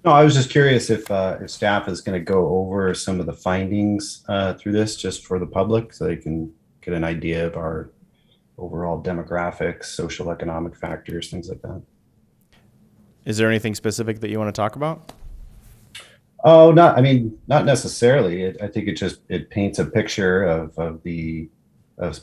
No, I was just curious if staff is going to go over some of the findings through this just for the public so they can get an idea of our overall demographics, social economic factors, things like that. Is there anything specific that you want to talk about? Oh, not necessarily. I think it paints a picture of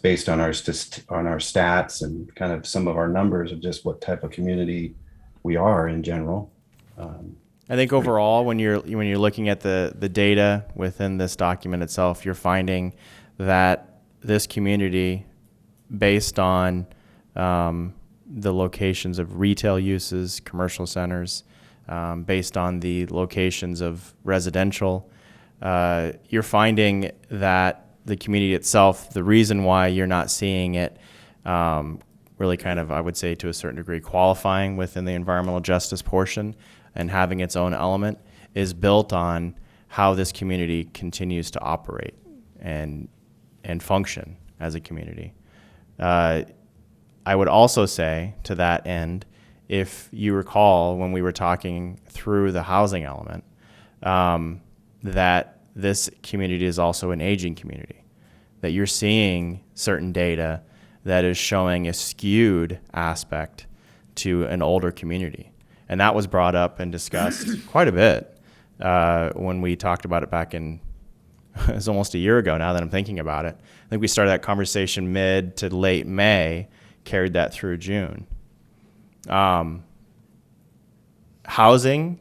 based on our stats and kind of some of our numbers of just what type of community we are in general. I think overall, when you're looking at the data within this document itself, you're finding that this community, based on the locations of retail uses, commercial centers, based on the locations of residential, you're finding that the community itself, the reason why you're not seeing it really kind of, I would say to a certain degree, qualifying within the environmental justice portion and having its own element, is built on how this community continues to operate and function as a community. I would also say to that end, if you recall when we were talking through the housing element, that this community is also an aging community, that you're seeing certain data that is showing a skewed aspect to an older community. And that was brought up and discussed quite a bit when we talked about it back in, it was almost a year ago now that I'm thinking about it. I think we started that conversation mid to late May, carried that through June. Housing,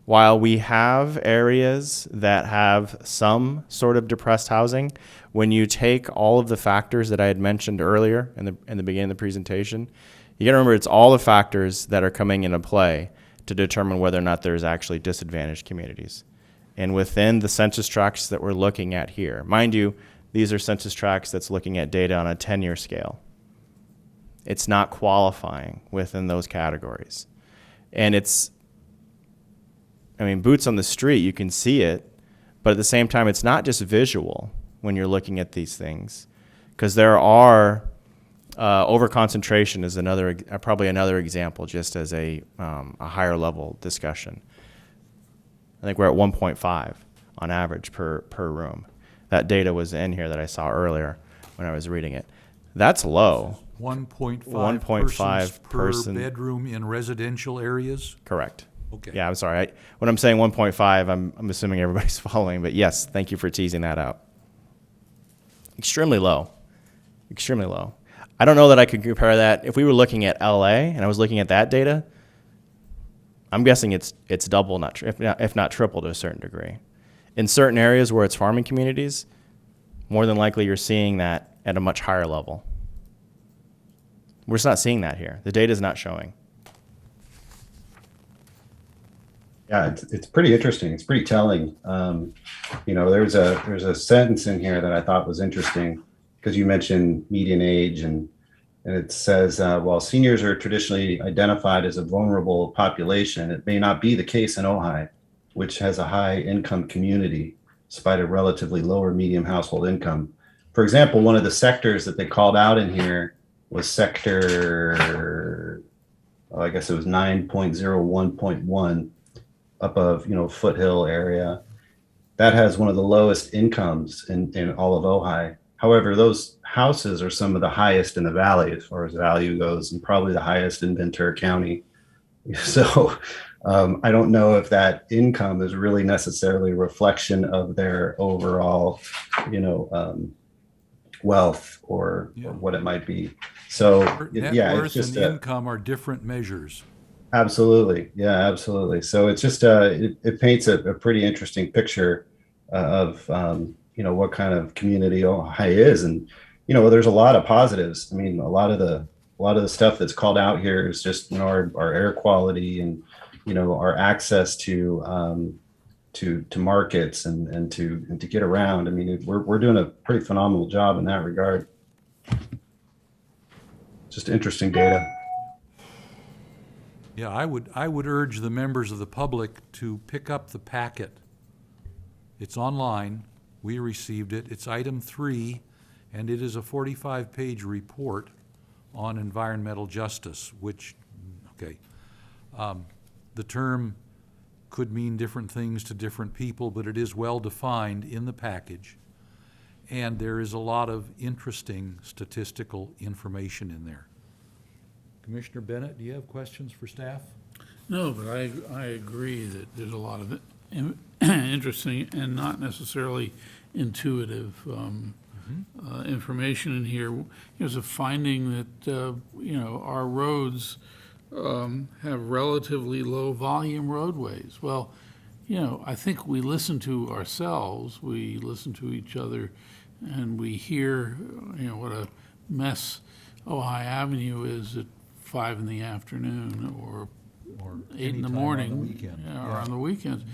while we have areas that have some sort of depressed housing, when you take all of the factors that I had mentioned earlier in the beginning of the presentation, you gotta remember it's all the factors that are coming into play to determine whether or not there's actually disadvantaged communities. And within the census tracts that we're looking at here, mind you, these are census tracts that's looking at data on a 10-year scale. It's not qualifying within those categories. And boots on the street, you can see it, but at the same time, it's not just visual when you're looking at these things, because there are overconcentration is probably another example, just as a higher level discussion. I think we're at 1.5 on average per room. That data was in here that I saw earlier when I was reading it. That's low. 1.5 person per bedroom in residential areas? Correct. Okay. Yeah, I'm sorry. When I'm saying 1.5, I'm assuming everybody's following, but yes, thank you for teasing that out. Extremely low. Extremely low. I don't know that I could compare that. If we were looking at LA and I was looking at that data, I'm guessing it's double, if not triple to a certain degree. In certain areas where it's farming communities, more than likely you're seeing that at a much higher level. We're just not seeing that here. The data is not showing. Yeah, it's pretty interesting. It's pretty telling. There's a sentence in here that I thought was interesting. because you mentioned median age, and it says, while seniors are traditionally identified as a vulnerable population, it may not be the case in Ojai, which has a high income community despite a relatively lower medium household income. For example, one of the sectors that they called out in here was sector, I guess it was 9.01.1 up of, Foothill area. That has one of the lowest incomes in all of Ojai. However, those houses are some of the highest in the valley as far as value goes, and probably the highest in Ventura County. So I don't know if that income is really necessarily a reflection of their overall, wealth or what it might be. So Net yeah, worth it's just and income are different measures. absolutely, yeah, absolutely. So it's just it paints a pretty interesting picture of what kind of community Ojai is, and there's a lot of positives. I mean, a lot of the stuff that's called out here is just our air quality and our access to markets and to get around. I mean, we're doing a pretty phenomenal job in that regard. Just interesting data. Yeah, I would urge the members of the public to pick up the packet. It's online. We received it. It's item 3, and it is a 45-page report on environmental justice, which, the term could mean different things to different people, but it is well defined in the package. And there is a lot of interesting statistical information in there. Commissioner Bennett, do you have questions for staff? No, but I agree that there's a lot of interesting and not necessarily intuitive information in here. There's a finding that, our roads have relatively low volume roadways. Well, I think we listen to ourselves, we listen to each other, and we hear, what a mess Ojai Avenue is at 5 in the afternoon or 8 in the anytime morning. on the weekend. Or on the weekends.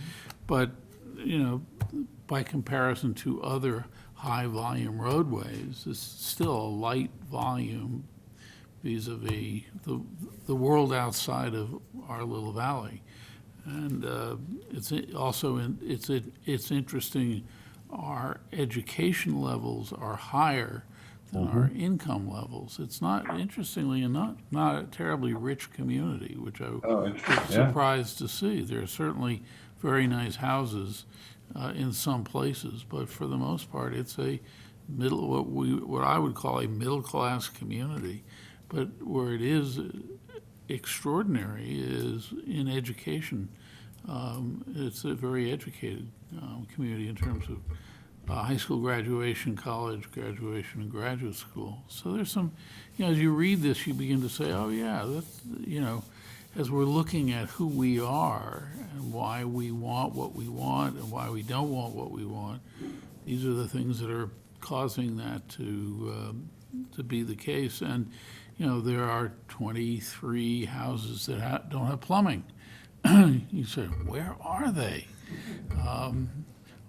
But, by comparison to other high-volume roadways, it's still a light volume vis-a-vis the world outside of our little valley. And it's also, it's interesting, our education levels are higher than our income levels. It's not, interestingly enough, not a terribly rich community, which I was surprised to see. There are certainly very nice houses in some places, but for the most part, it's a what I would call a middle-class community. But where it is extraordinary is in education. It's a very educated community in terms of high school graduation, college graduation, and graduate school. So there's some, as you read this, you begin to say, oh yeah, that's, as we're looking at who we are and why we want what we want and why we don't want what we want, these are the things that are causing that to be the case. And, there are 23 houses that don't have plumbing. You say, where are they? Well,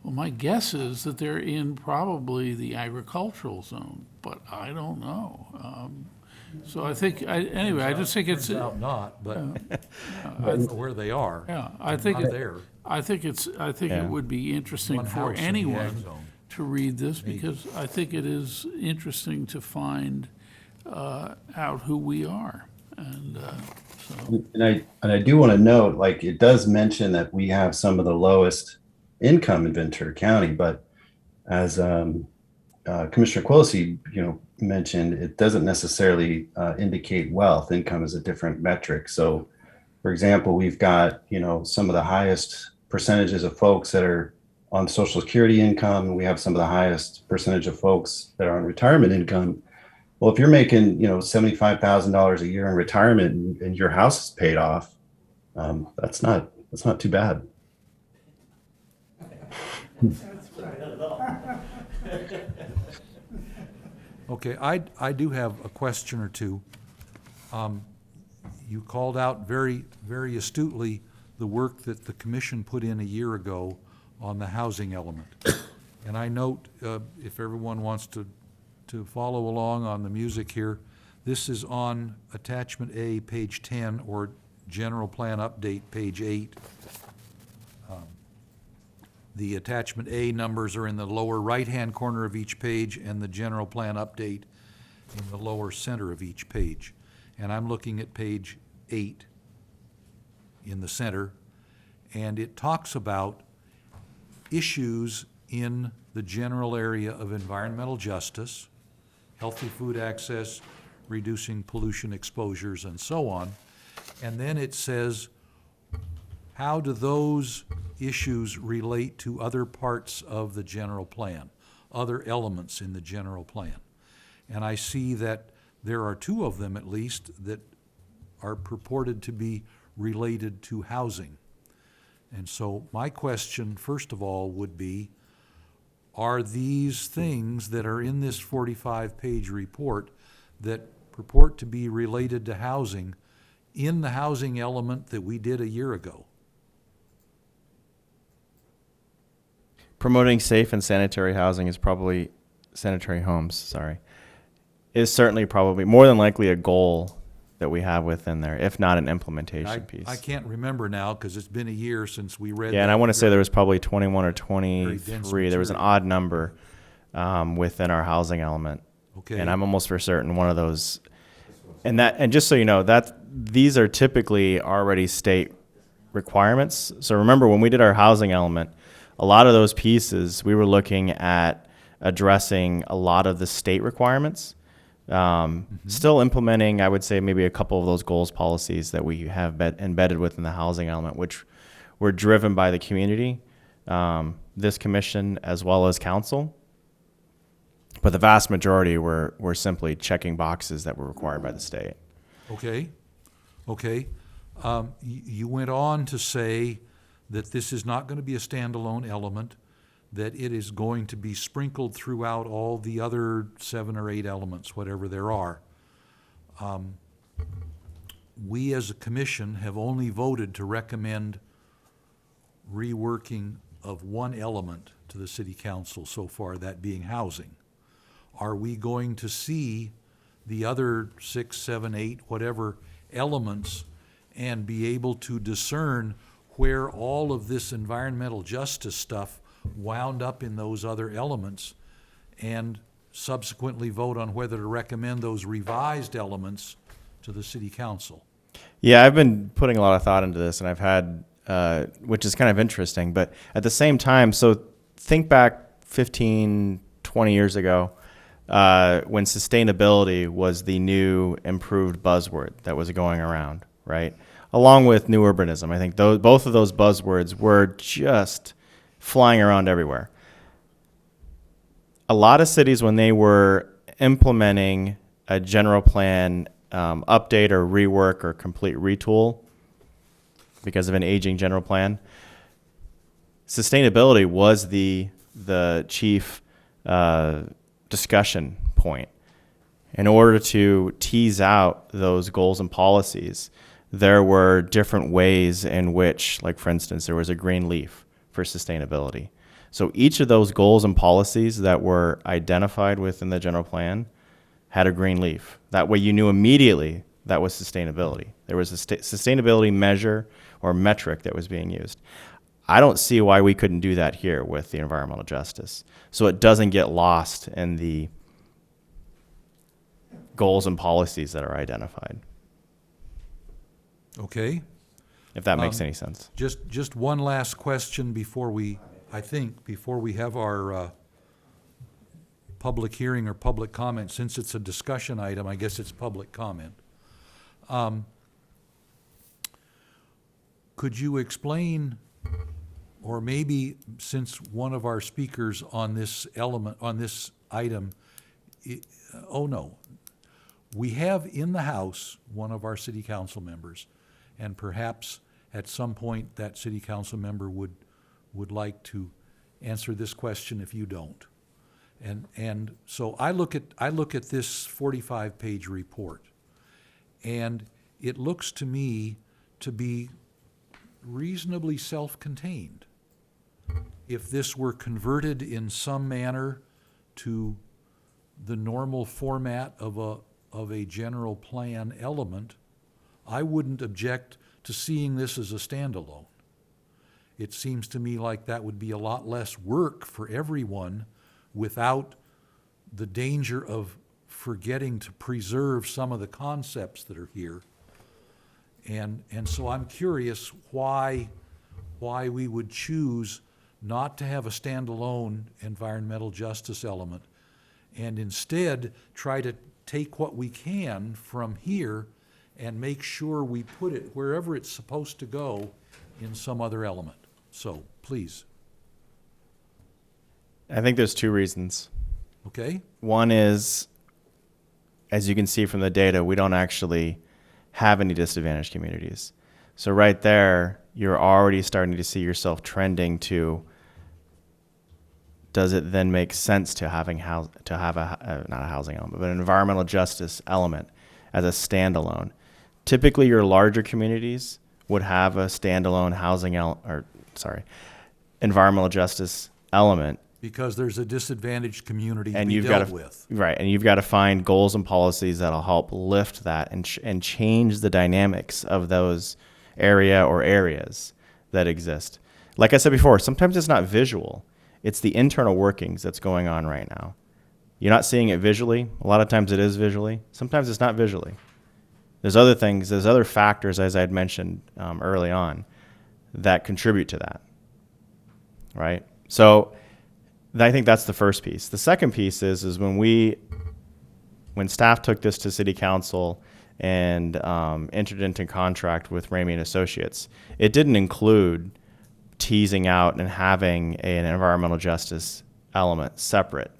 my guess is that they're in probably the agricultural zone, but I don't know. So I think, anyway, I just think it's. Turns out not, but I don't know where they are. Yeah, I think Not there. I think it would be interesting One for house in the ag anyone zone. to read this, because I think it is interesting to find out who we are. And so, And I do want to note, like, it does mention that we have some of the lowest income in Ventura County, but as Commissioner Quillisi, mentioned, it doesn't necessarily indicate wealth. Income is a different metric. So, for example, we've got some of the highest percentages of folks that are on Social Security income, and we have some of the highest percentage of folks that are on retirement income. Well, if you're making $75,000 a year in retirement and your house is paid off, that's not too bad. Okay, I do have a question or two. You called out very, very astutely the work that the commission put in a year ago on the housing element. And I note, if everyone wants to to follow along on the music here, this is on attachment A, page 10, or general plan update, page 8. The attachment A numbers are in the lower right-hand corner of each page, and the general plan update in the lower center of each page. And I'm looking at page 8 in the center, and it talks about issues in the general area of environmental justice, healthy food access, reducing pollution exposures, and so on. And then it says, how do those issues relate to other parts of the general plan, other elements in the general plan? And I see that there are two of them at least that are purported to be related to housing. And so my question, first of all, would be, are these things that are in this 45-page report that purport to be related to housing in the housing element that we did a year ago? Promoting safe and sanitary housing is probably, sanitary homes, sorry, is certainly probably more than likely a goal that we have within there, if not an implementation piece. I can't remember now because it's been a year since we read that. Yeah, and I want to say there was probably 21 or Very dense 23. There was an material. odd number within our housing element. Okay. And I'm almost for certain one of those. And just so you know, these are typically already state requirements. So remember, when we did our housing element, a lot of those pieces, we were looking at addressing a lot of the state requirements. Still implementing, I would say, maybe a couple of those goals policies that we have embedded within the housing element, which were driven by the community, this commission, as well as council. But the vast majority were simply checking boxes that were required by the state. Okay, okay. You went on to say that this is not going to be a standalone element, that it is going to be sprinkled throughout all the other 7 or 8 elements, whatever there are. We as a commission have only voted to recommend reworking of one element to the city council so far, that being housing. Are we going to see the other 6, 7, 8, whatever elements and be able to discern where all of this environmental justice stuff wound up in those other elements and subsequently vote on whether to recommend those revised elements to the city council? Yeah, I've been putting a lot of thought into this, and I've had, which is kind of interesting, but at the same time, so think back 15, 20 years ago, when sustainability was the new improved buzzword that was going around, right? Along with new urbanism. I think both of those buzzwords were just flying around everywhere. A lot of cities, when they were implementing a general plan update or rework or complete retool because of an aging general plan, sustainability was the chief discussion point. In order to tease out those goals and policies, there were different ways in which, like for instance, there was a green leaf for sustainability. So each of those goals and policies that were identified within the general plan had a green leaf. That way you knew immediately that was sustainability. There was a sustainability measure or metric that was being used. I don't see why we couldn't do that here with the environmental justice, so it doesn't get lost in the goals and policies that are identified, Okay. if that makes any sense. Just one last question before we have our public hearing or public comment. Since it's a discussion item, I guess it's public comment. Could you explain, or maybe since one of our speakers on this element, on this item, we have in the House one of our city council members, and perhaps at some point that city council member would like to answer this question if you don't. And so I look at this 45-page report, and it looks to me to be reasonably self-contained. If this were converted in some manner to the normal format of a general plan element, I wouldn't object to seeing this as a standalone. It seems to me like that would be a lot less work for everyone without the danger of forgetting to preserve some of the concepts that are here. And so I'm curious why we would choose not to have a standalone environmental justice element and instead try to take what we can from here and make sure we put it wherever it's supposed to go in some other element. So, please. I think there's two reasons. Okay? One is, as you can see from the data, we don't actually have any disadvantaged communities. So right there, you're already starting to see yourself trending to, does it then make sense to have not a housing element, but an environmental justice element as a standalone? Typically, your larger communities would have a standalone environmental justice element. Because there's a disadvantaged community to And be you've dealt got with. Right, and you've got to find goals and policies that'll help lift that and change the dynamics of those areas that exist. Like I said before, sometimes it's not visual. It's the internal workings that's going on right now. You're not seeing it visually. A lot of times it is visually. Sometimes it's not visually. There's other things, there's other factors, as I had mentioned early on, that contribute to that, right? So I think that's the first piece. The second piece is when staff took this to City Council and entered into contract with Ramey and Associates, it didn't include teasing out and having an environmental justice element separate.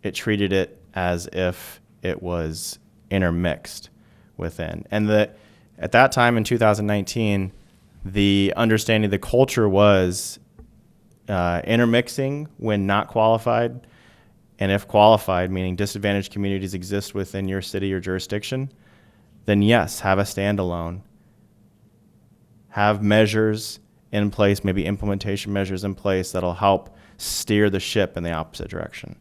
It treated it as if it was intermixed within. And at that time in 2019, the understanding, the culture was intermixing when not qualified, and if qualified, meaning disadvantaged communities exist within your city or jurisdiction, then yes, have a standalone. Have measures in place, maybe implementation measures in place that'll help steer the ship in the opposite direction.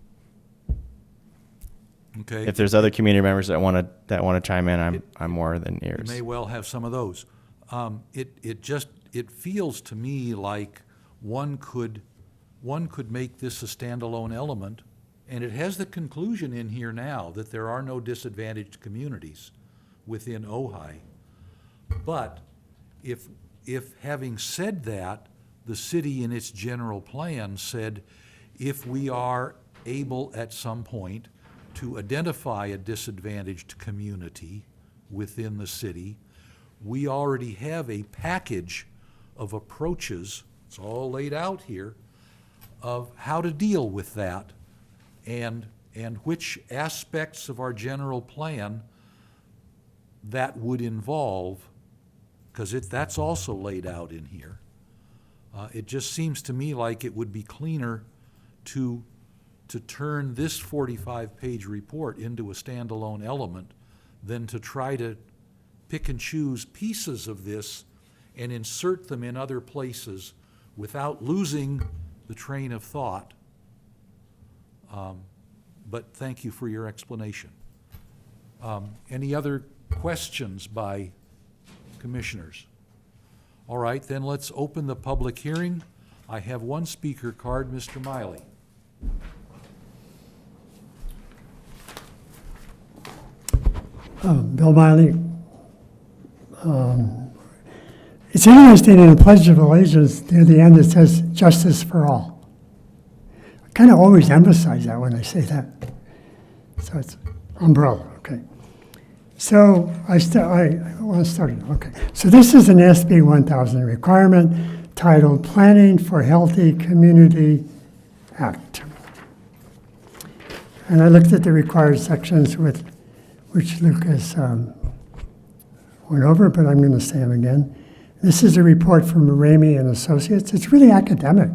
Okay? If there's other community members that want to chime in, I'm more than You ears. may well have some of those. It feels to me like one could make this a standalone element, and it has the conclusion in here now that there are no disadvantaged communities within Ojai. But if having said that, the city in its general plan said, if we are able at some point to identify a disadvantaged community within the city, we already have a package of approaches, it's all laid out here, of how to deal with that and which aspects of our general plan that would involve, because that's also laid out in here. It just seems to me like it would be cleaner to turn this 45-page report into a standalone element than to try to pick and choose pieces of this and insert them in other places without losing the train of thought. But thank you for your explanation. Any other questions by commissioners? All right, then let's open the public hearing. I have one speaker card, Mr. Miley. Bill Miley. It's interesting in the Pledge of Allegiance, near the end it says, justice for all. I kind of always emphasize that when I say that. So it's umbrella, okay. So I want to start it, okay. So this is an SB 1000 requirement titled Planning for Healthy Community Act. And I looked at the required sections which Lucas went over, but I'm going to say them again. This is a report from Ramey and Associates. It's really academic.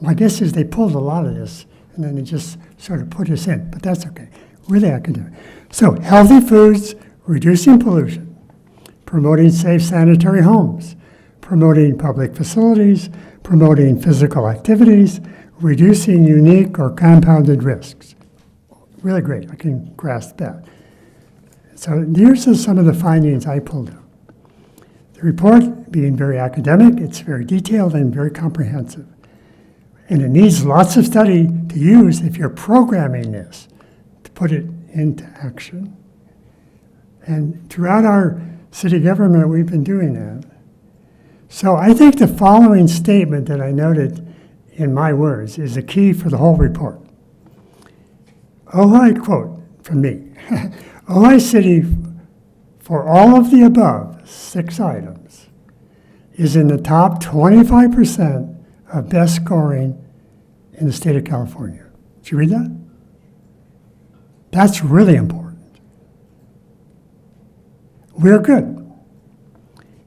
My guess is they pulled a lot of this, and then they just sort of put us in, but that's okay. Really academic. So, healthy foods, reducing pollution, promoting safe sanitary homes, promoting public facilities, promoting physical activities, reducing unique or compounded risks. really great. I can grasp that. So here's some of the findings I pulled out. The report, being very academic, it's very detailed and very comprehensive. And it needs lots of study to use if you're programming this, to put it into action. And throughout our city government, we've been doing that. So I think the following statement that I noted in my words is the key for the whole report. Ojai, quote from me, Ojai City, for all of the above 6 items, is in the top 25% of best scoring in the state of California. Did you read that? That's really important. We're good.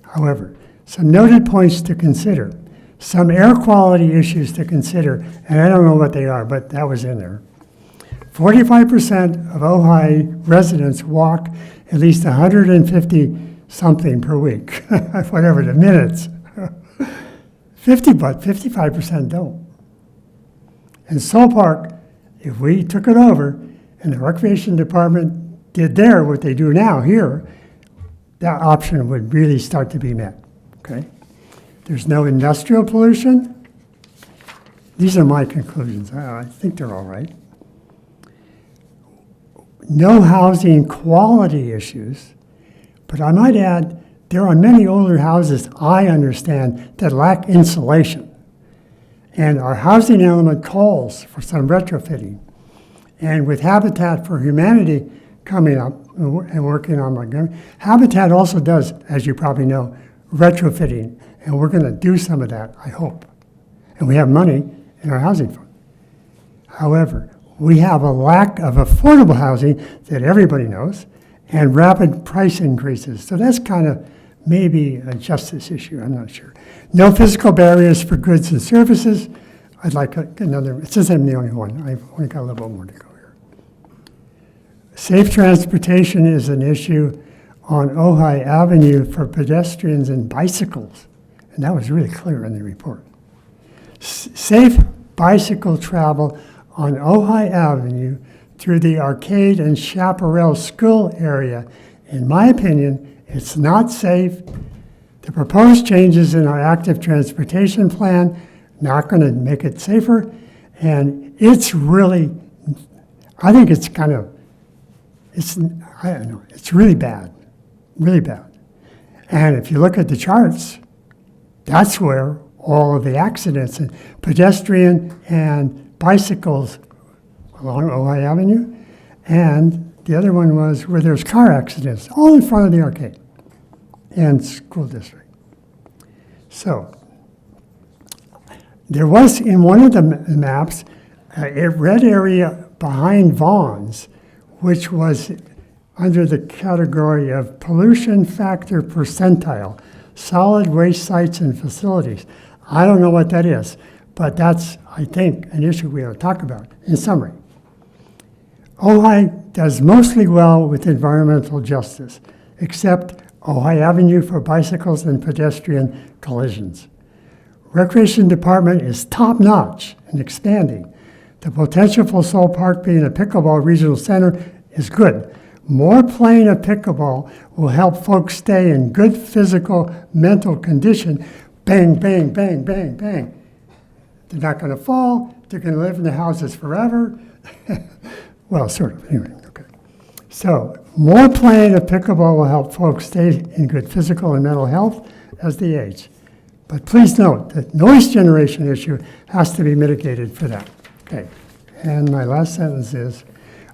However, some noted points to consider, some air quality issues to consider, and I don't know what they are, but that was in there. 45% of Ojai residents walk at least 150 something per week, whatever the minutes. 55% don't. And Soul Park, if we took it over and the recreation department did there what they do now here, that option would really start to be met, okay? There's no industrial pollution. These are my conclusions. I think they're all right. No housing quality issues, but I might add, there are many older houses, I understand, that lack insulation. And our housing element calls for some retrofitting. And with Habitat for Humanity coming up and working on Montgomery, Habitat also does, as you probably know, retrofitting. And we're going to do some of that, I hope. And we have money in our housing fund. However, we have a lack of affordable housing that everybody knows and rapid price increases. So that's kind of maybe a justice issue, I'm not sure. No physical barriers for goods and services. I'd like another, since I'm the only one, I've only got a little bit more to go here. Safe transportation is an issue on Ojai Avenue for pedestrians and bicycles. And that was really clear in the report. Safe bicycle travel on Ojai Avenue through the Arcade and Chaparral School area. In my opinion, it's not safe. The proposed changes in our active transportation plan not going to make it safer. And it's really, I think it's kind of, I don't know, it's really bad, really bad. And if you look at the charts, that's where all of the accidents and pedestrian and bicycles along Ojai Avenue, and the other one was where there's car accidents, all in front of the arcade and school district. So there was in one of the maps a red area behind Vaughn's, which was under the category of pollution factor percentile, solid waste sites and facilities. I don't know what that is, but that's, I think, an issue we ought to talk about. In summary, Ojai does mostly well with environmental justice, except Ojai Avenue for bicycles and pedestrian collisions. Recreation department is top-notch and expanding. The potential for Soul Park being a pickleball regional center is good. More playing of pickleball will help folks stay in good physical, mental condition. Bang, bang, bang, bang, bang. They're not going to fall. They're going to live in the houses forever. Well, sort of, anyway, okay. So more playing of pickleball will help folks stay in good physical and mental health as they age. But please note that noise generation issue has to be mitigated for that. Okay, and my last sentence is,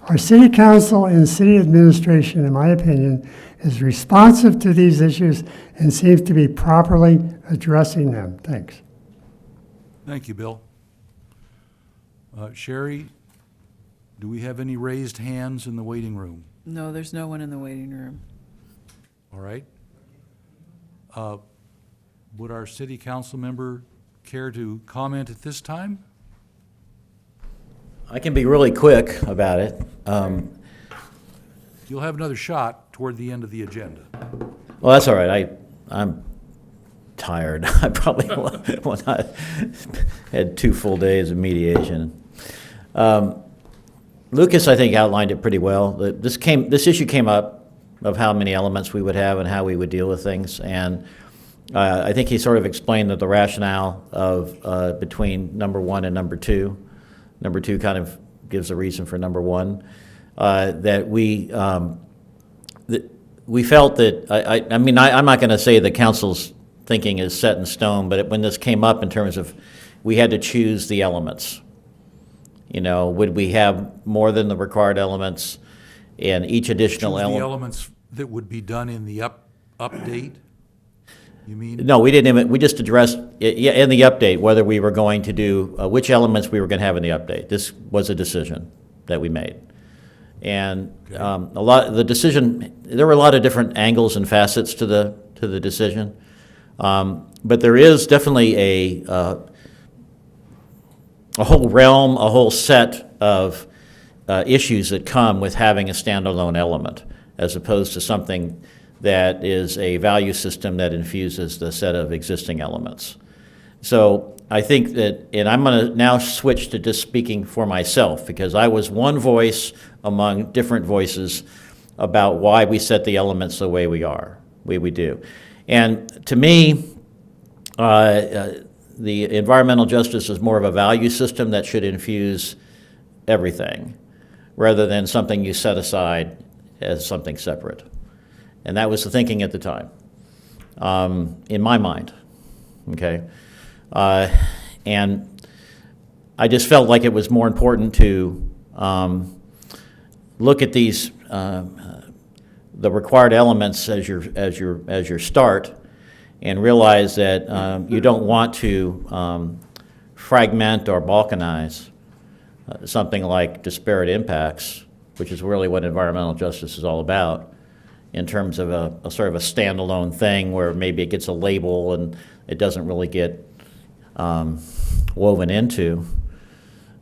our city council and city administration, in my opinion, is responsive to these issues and seems to be properly addressing them. Thanks. Thank you, Bill. Sherry, do we have any raised hands in the waiting room? No, there's no one in the waiting room. All right. Would our city council member care to comment at this time? I can be really quick about it. You'll have another shot toward the end of the agenda. Well, that's all right. I'm tired. I probably will not had 2 full days of mediation. Lucas, I think, outlined it pretty well. This issue came up of how many elements we would have and how we would deal with things, and I think he sort of explained that the rationale of between number one and number two. Number two kind of gives a reason for number one. That we felt that I'm not going to say the council's thinking is set in stone, but when this came up in terms of we had to choose the elements. You know, would we have more than the required elements, and each additional Choose the element? elements that would be done in the update, you mean? No, we didn't even, we just addressed, in the update, whether we were going to do, which elements we were going to have in the update. This was a decision that we made. And there were a lot of different angles and facets to the decision. But there is definitely a whole realm, a whole set of issues that come with having a standalone element, as opposed to something that is a value system that infuses the set of existing elements. So I think that, and I'm going to now switch to just speaking for myself, because I was one voice among different voices about why we set the elements the way we do. And to me, the environmental justice is more of a value system that should infuse everything, rather than something you set aside as something separate. And that was the thinking at the time, in my mind, okay? And I just felt like it was more important to look at these, the required elements as your start, and realize that you don't want to fragment or balkanize something like disparate impacts, which is really what environmental justice is all about, in terms of a sort of a standalone thing where maybe it gets a label and it doesn't really get woven into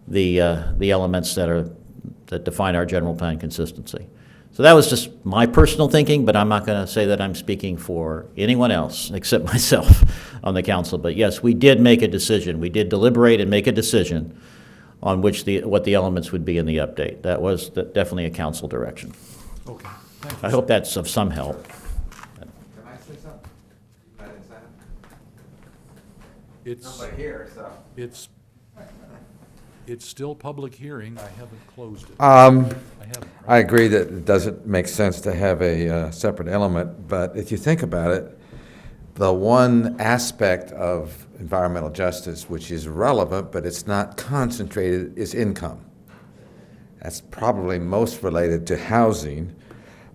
the elements that define our general plan consistency. So that was just my personal thinking, but I'm not going to say that I'm speaking for anyone else except myself on the council. But yes, we did make a decision. We did deliberate and make a decision on what the elements would be in the update. That was definitely a council direction. Okay, thank you. I hope that's of some help. Can I say something? I didn't say it. It's, Nobody here, so. it's still public hearing. I haven't closed it. I haven't. I agree that it doesn't make sense to have a separate element, but if you think about it, the one aspect of environmental justice which is relevant, but it's not concentrated, is income. That's probably most related to housing,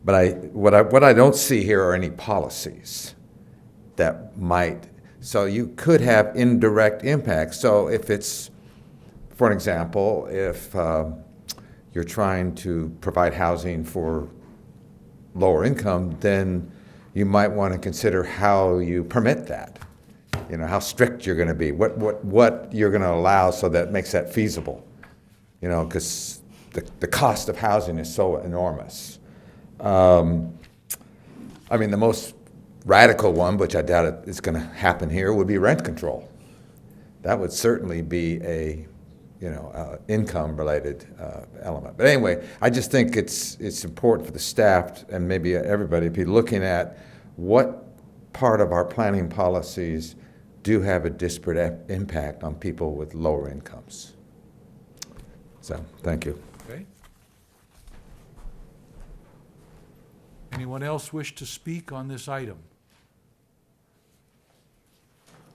but what I don't see here are any policies that might, so you could have indirect impacts. So if it's, for an example, if you're trying to provide housing for lower income, then you might want to consider how you permit that. You know, how strict you're going to be, what you're going to allow so that makes that feasible. You know, because the cost of housing is so enormous. I mean, the most radical one, which I doubt it is going to happen here, would be rent control. That would certainly be a income-related element. But anyway, I just think it's important for the staff and maybe everybody to be looking at what part of our planning policies do have a disparate impact on people with lower incomes. So, thank you. Okay. Anyone else wish to speak on this item?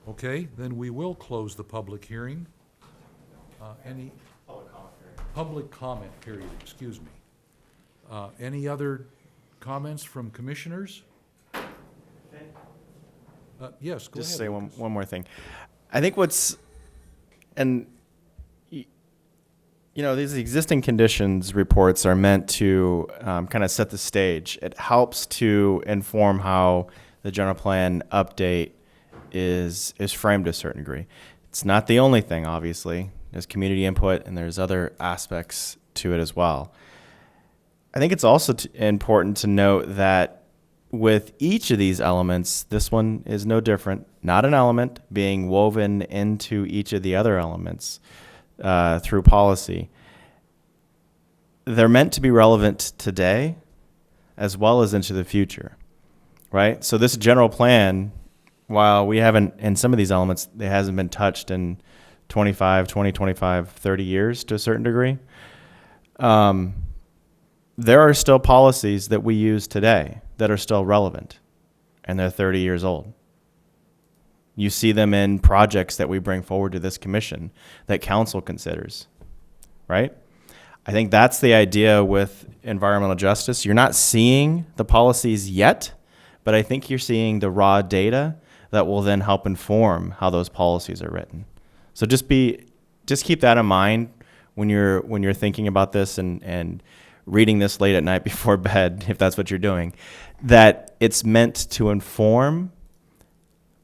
Okay, then we will close the public hearing. Any? Public comment period, excuse me. Any other comments from commissioners? Yes, go ahead. Just say Lucas. one more thing. I think these existing conditions reports are meant to kind of set the stage. It helps to inform how the general plan update is framed to a certain degree. It's not the only thing, obviously. There's community input and there's other aspects to it as well. I think it's also important to note that with each of these elements, this one is no different. Not an element being woven into each of the other elements through policy. they're meant to be relevant today as well as into the future, right? So this general plan, while we haven't, in some of these elements, it hasn't been touched in 30 years to a certain degree. There are still policies that we use today that are still relevant, and they're 30 years old. You see them in projects that we bring forward to this commission that council considers, right? I think that's the idea with environmental justice. You're not seeing the policies yet, but I think you're seeing the raw data that will then help inform how those policies are written. So just keep that in mind when you're thinking about this and reading this late at night before bed, if that's what you're doing, that it's meant to inform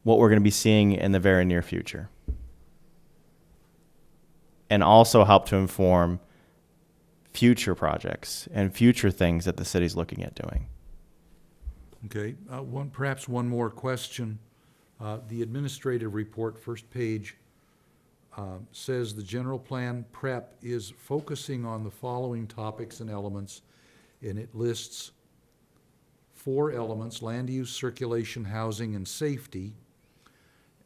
what we're going to be seeing in the very near future, and also help to inform future projects and future things that the city's looking at doing. Okay, perhaps one more question. The administrative report, first page, says the general plan prep is focusing on the following topics and elements, and it lists 4 elements: land use, circulation, housing, and safety,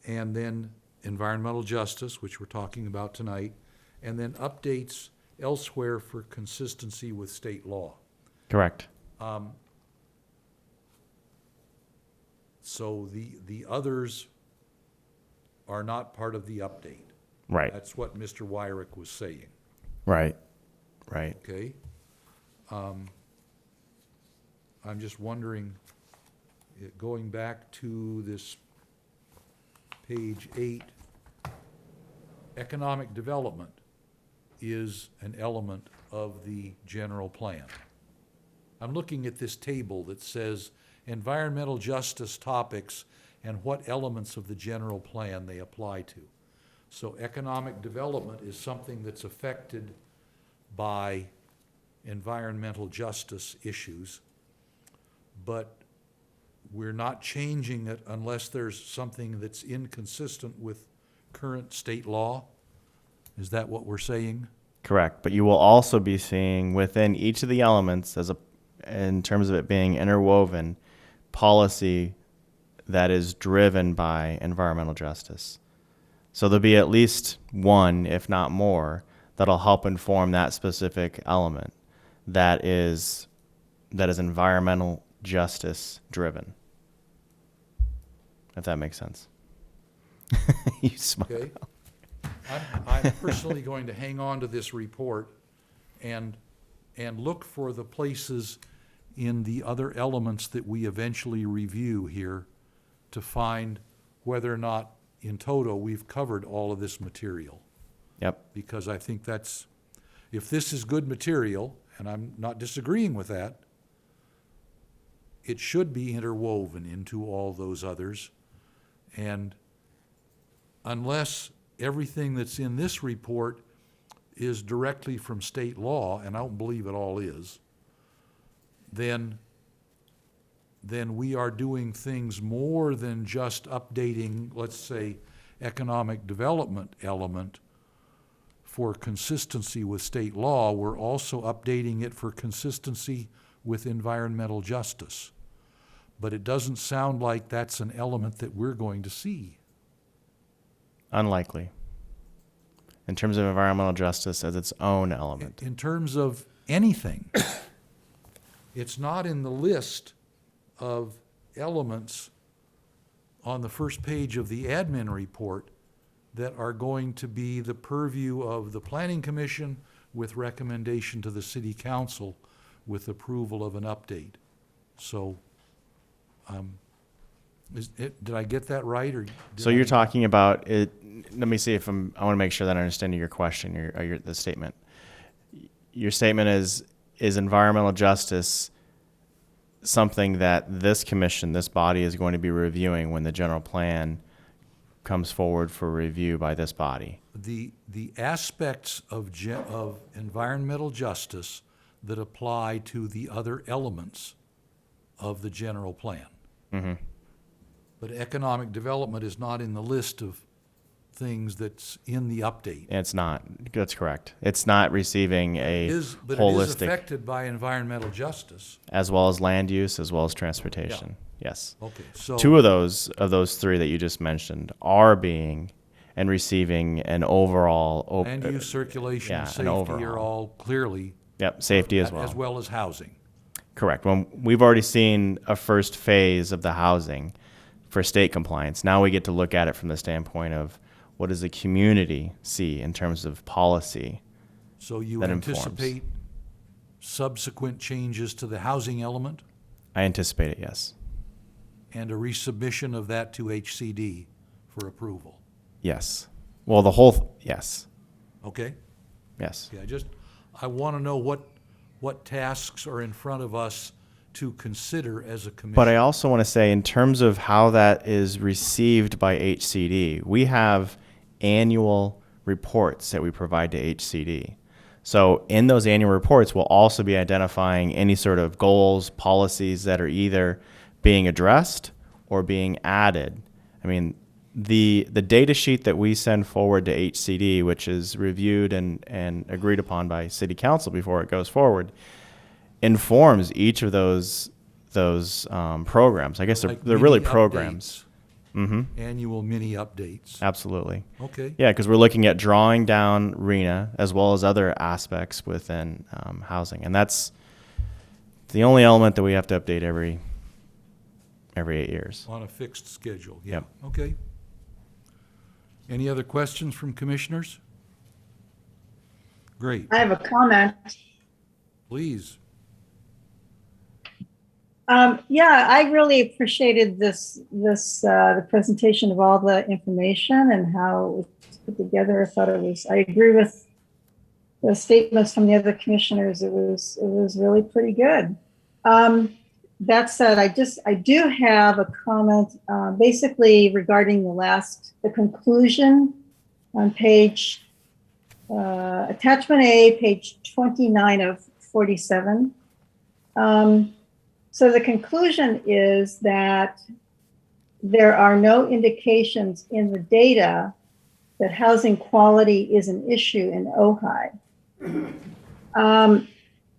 and then environmental justice, which we're talking about tonight, and then updates elsewhere for consistency with state law. Correct. So the others are not part of the update. Right. That's what Mr. Wyrick was saying, Right. Right. okay? I'm just wondering, going back to this page 8, economic development is an element of the general plan. I'm looking at this table that says environmental justice topics and what elements of the general plan they apply to. So economic development is something that's affected by environmental justice issues, but we're not changing it unless there's something that's inconsistent with current state law? Is that what we're saying? Correct. But you will also be seeing within each of the elements, in terms of it being interwoven, policy that is driven by environmental justice. So there'll be at least one, if not more, that'll help inform that specific element that is environmental justice driven. If that makes sense. You smile. Okay? I'm personally going to hang on to this report and look for the places in the other elements that we eventually review here to find whether or not in toto we've covered all of this material. Yep. Because I think if this is good material, and I'm not disagreeing with that, it should be interwoven into all those others. And unless everything that's in this report is directly from state law, and I don't believe it all is, then we are doing things more than just updating, let's say, economic development element for consistency with state law. We're also updating it for consistency with environmental justice. But it doesn't sound like that's an element that we're going to see. Unlikely. In terms of environmental justice as its own element. In terms of anything, it's not in the list of elements on the first page of the admin report that are going to be the purview of the Planning Commission with recommendation to the City Council with approval of an update. So, did I get that right, or? So you're talking about it. Let me see if I want to make sure that I understand your question, the statement. Your statement is environmental justice something that this commission, this body, is going to be reviewing when the general plan comes forward for review by this body? The aspects of environmental justice that apply to the other elements of the general plan. Mm-hmm. But economic development is not in the list of things that's in the update. It's not. That's correct. It's not receiving a But it is holistic, affected by environmental justice. as well as land use, as well as transportation. Yes. Okay, so. Two of those three that you just mentioned are being and receiving an overall Land use, circulation, yeah, and an safety are overhaul. all clearly. Yep, safety as well. As well as housing. Correct. When we've already seen a first phase of the housing for state compliance, now we get to look at it from the standpoint of what does the community see in terms of policy. So you That informs. anticipate subsequent changes to the housing element I anticipate it, yes. and a resubmission of that to HCD for approval. Yes. Well, the whole, yes. Okay? Yes. Yeah, I want to know what tasks are in front of us to consider as a commission. But I also want to say, in terms of how that is received by HCD, we have annual reports that we provide to HCD. So in those annual reports, we'll also be identifying any sort of goals, policies that are either being addressed or being added. I mean, the data sheet that we send forward to HCD, which is reviewed and agreed upon by City Council before it goes forward, informs each of those programs. I guess Like they're really mini programs. Annual mini updates. Absolutely. Okay. Yeah, because we're looking at drawing down RENA as well as other aspects within housing, and that's the only element that we have to update every 8 years. On a fixed schedule, yeah. Yep. Okay. Any other questions from commissioners? Great, I have a comment. please. Yeah, I really appreciated the presentation of all the information and how it was put together. I agree with the statements from the other commissioners. It was really pretty good. That said, I do have a comment, basically regarding the conclusion on page, attachment A, page 29 of 47. So the conclusion is that there are no indications in the data that housing quality is an issue in Ojai.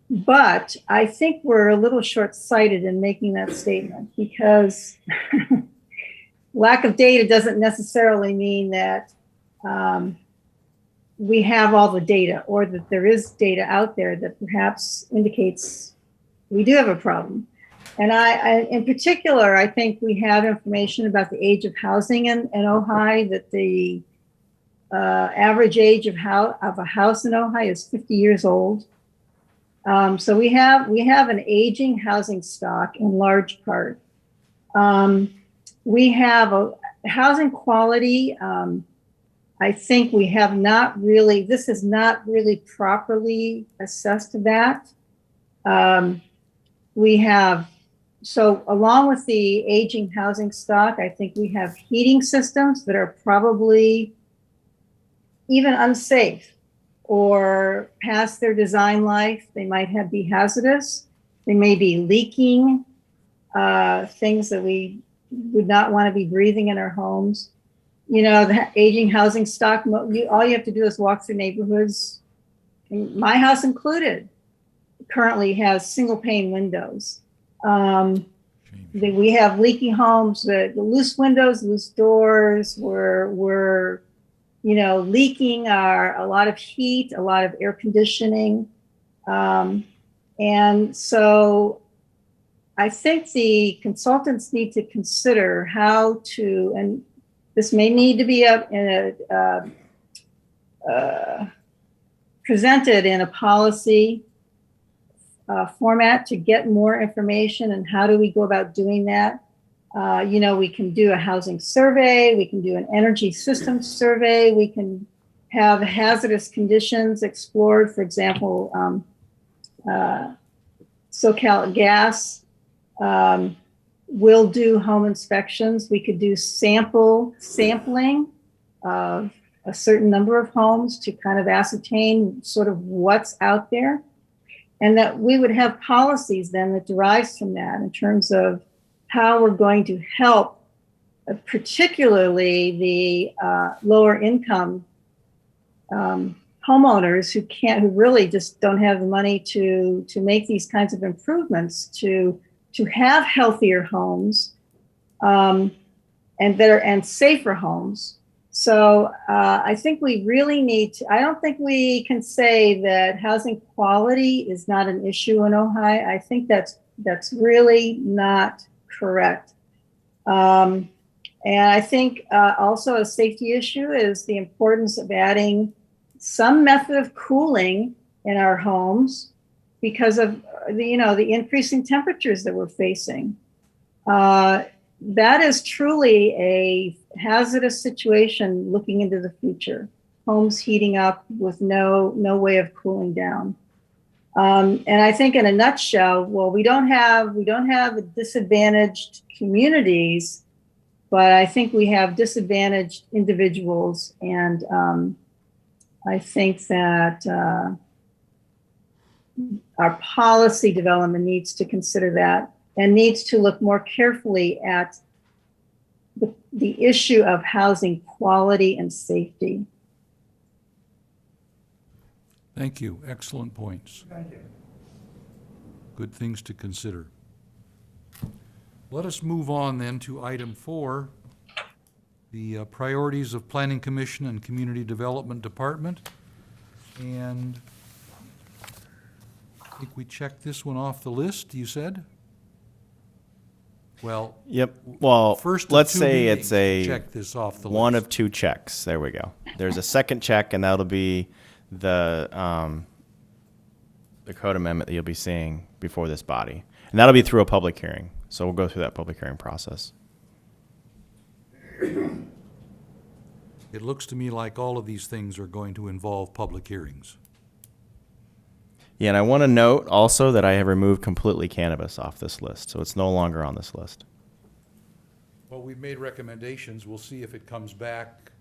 But I think we're a little short-sighted in making that statement because lack of data doesn't necessarily mean that we have all the data or that there is data out there that perhaps indicates we do have a problem. And I in particular, I think we have information about the age of housing in Ojai, that the average age of a house in Ojai is 50 years old. So we have an aging housing stock in large part. We have a housing quality. I think we have not really, this has not really properly assessed that. So along with the aging housing stock, I think we have heating systems that are probably even unsafe or past their design life. They might be hazardous. They may be leaking, things that we would not want to be breathing in our homes. You know, the aging housing stock, all you have to do is walk through neighborhoods. My house included currently has single pane windows. We have leaking homes, the loose windows, loose doors, we're leaking a lot of heat, a lot of air conditioning. And so I think the consultants need to consider how to, and this may need to be presented in a policy format to get more information. And how do we go about doing that? We can do a housing survey, we can do an energy systems survey, we can have hazardous conditions explored. For example, SoCal Gas will do home inspections. We could do sampling of a certain number of homes to kind of ascertain sort of what's out there. And that we would have policies then that derives from that in terms of how we're going to help particularly the lower income homeowners who really just don't have the money to make these kinds of improvements to have healthier homes and safer homes. So I think we really need to. I don't think we can say that housing quality is not an issue in Ojai. I think that's really not correct. And I think also a safety issue is the importance of adding some method of cooling in our homes because of the increasing temperatures that we're facing. That is truly a hazardous situation looking into the future. Homes heating up with no way of cooling down. And I think in a nutshell, well, we don't have disadvantaged communities, but I think we have disadvantaged individuals, and I think that our policy development needs to consider that and needs to look more carefully at the issue of housing quality and safety. Thank you. Excellent points. Thank you. Good things to consider. Let us move on then to item 4, the priorities of Planning Commission and Community Development Department. And I think we checked this one off the list, you said? Well, Yep. Well, first of let's 2 say meetings it's to a check this off the one list. of 2 checks. There we go. There's a second check, and that'll be the code amendment that you'll be seeing before this body, and that'll be through a public hearing. So we'll go through that public hearing process. It looks to me like all of these things are going to involve public hearings. Yeah, and I want to note also that I have removed completely cannabis off this list, so it's no longer on this list. Well, we've made recommendations. We'll see if it comes back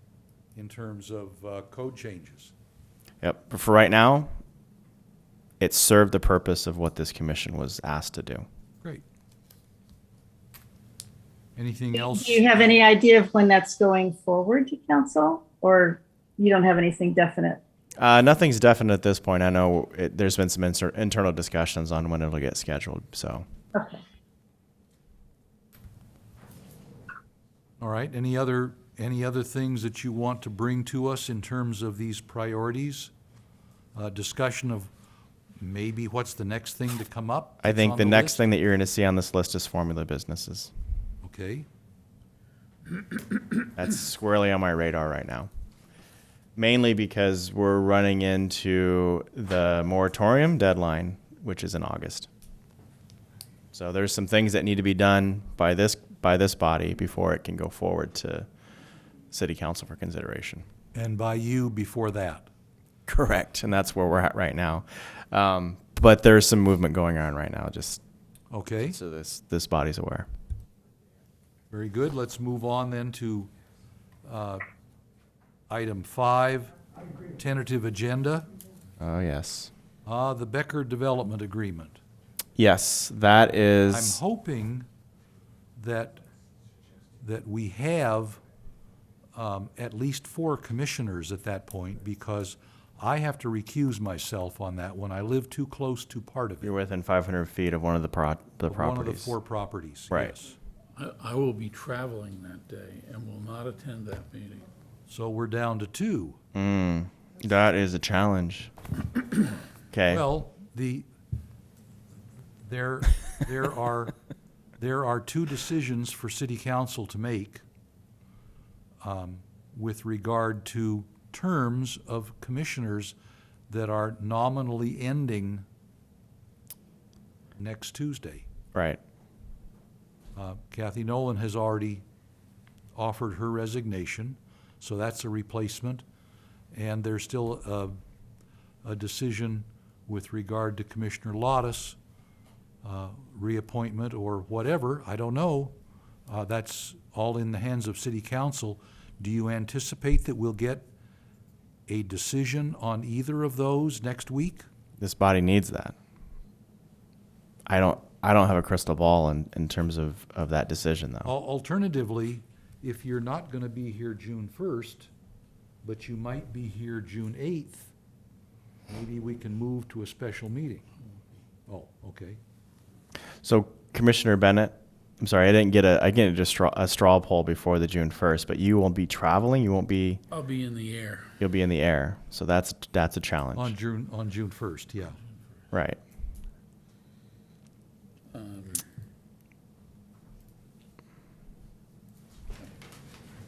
in terms of code changes. Yep. But for right now, it served the purpose of what this commission was asked to do. Great. Anything else? Do you have any idea of when that's going forward to council, or you don't have anything definite? Nothing's definite at this point. I know there's been some internal discussions on when it'll get scheduled. So, Okay. All right. Any other things that you want to bring to us in terms of these priorities? Discussion of maybe what's the next thing to come up? I that's think on the next list? thing that you're going to see on this list is formula businesses. Okay. That's squarely on my radar right now. Mainly because we're running into the moratorium deadline, which is in August. So there's some things that need to be done by this body before it can go forward to City Council for consideration. And by you before that. Correct, and that's where we're at right now. But there's some movement going on right now, just Okay. so this body's aware. Very good. Let's move on then to item 5, tentative agenda. Oh, yes. The Becker Development Agreement. Yes, that I'm is, hoping that we have at least 4 commissioners at that point, because I have to recuse myself on that one. I live too close to part of it. you're within 500 feet of one of the properties. One of the 4 properties. Right. Yes. I will be traveling that day and will not attend that meeting. So we're down to 2. That is a challenge. Okay. Well, there are 2 decisions for city council to make with regard to terms of commissioners that are nominally ending next Tuesday. Right. Kathy Nolan has already offered her resignation, so that's a replacement. And there's still a decision with regard to Commissioner Lottis, reappointment or whatever, I don't know. That's all in the hands of City Council. Do you anticipate that we'll get a decision on either of those next week? This body needs that. I don't have a crystal ball in terms of that decision, though. Alternatively, if you're not gonna be here June 1st, but you might be here June 8th, maybe we can move to a special meeting. Oh, okay. So Commissioner Bennett, I'm sorry, I didn't get a straw poll before the June 1st, but you won't be traveling. You'll be in the air. in the air. So that's a challenge. On June 1st, yeah. Right.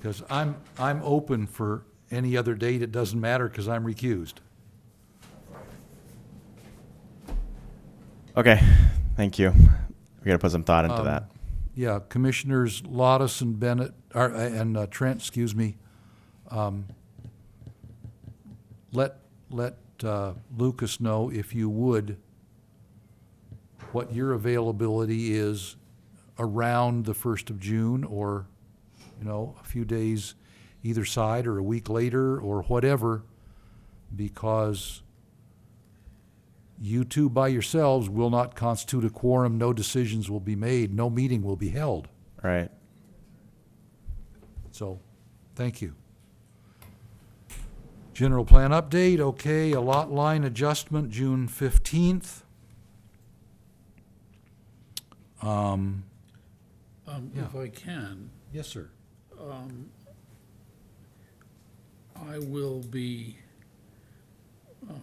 Because I'm open for any other date, it doesn't matter, because I'm recused. Okay. Thank you. We got to put some thought into that. Yeah, Commissioners Lottis and Bennett, and Trent, excuse me, let Lucas know, if you would, what your availability is around the 1st of June, or, a few days either side, or a week later, or whatever, because you two by yourselves will not constitute a quorum, no decisions will be made, no meeting will be held. Right. So, thank you. General plan update, okay, a lot line adjustment, June 15th. If I can, Yes, sir. I will be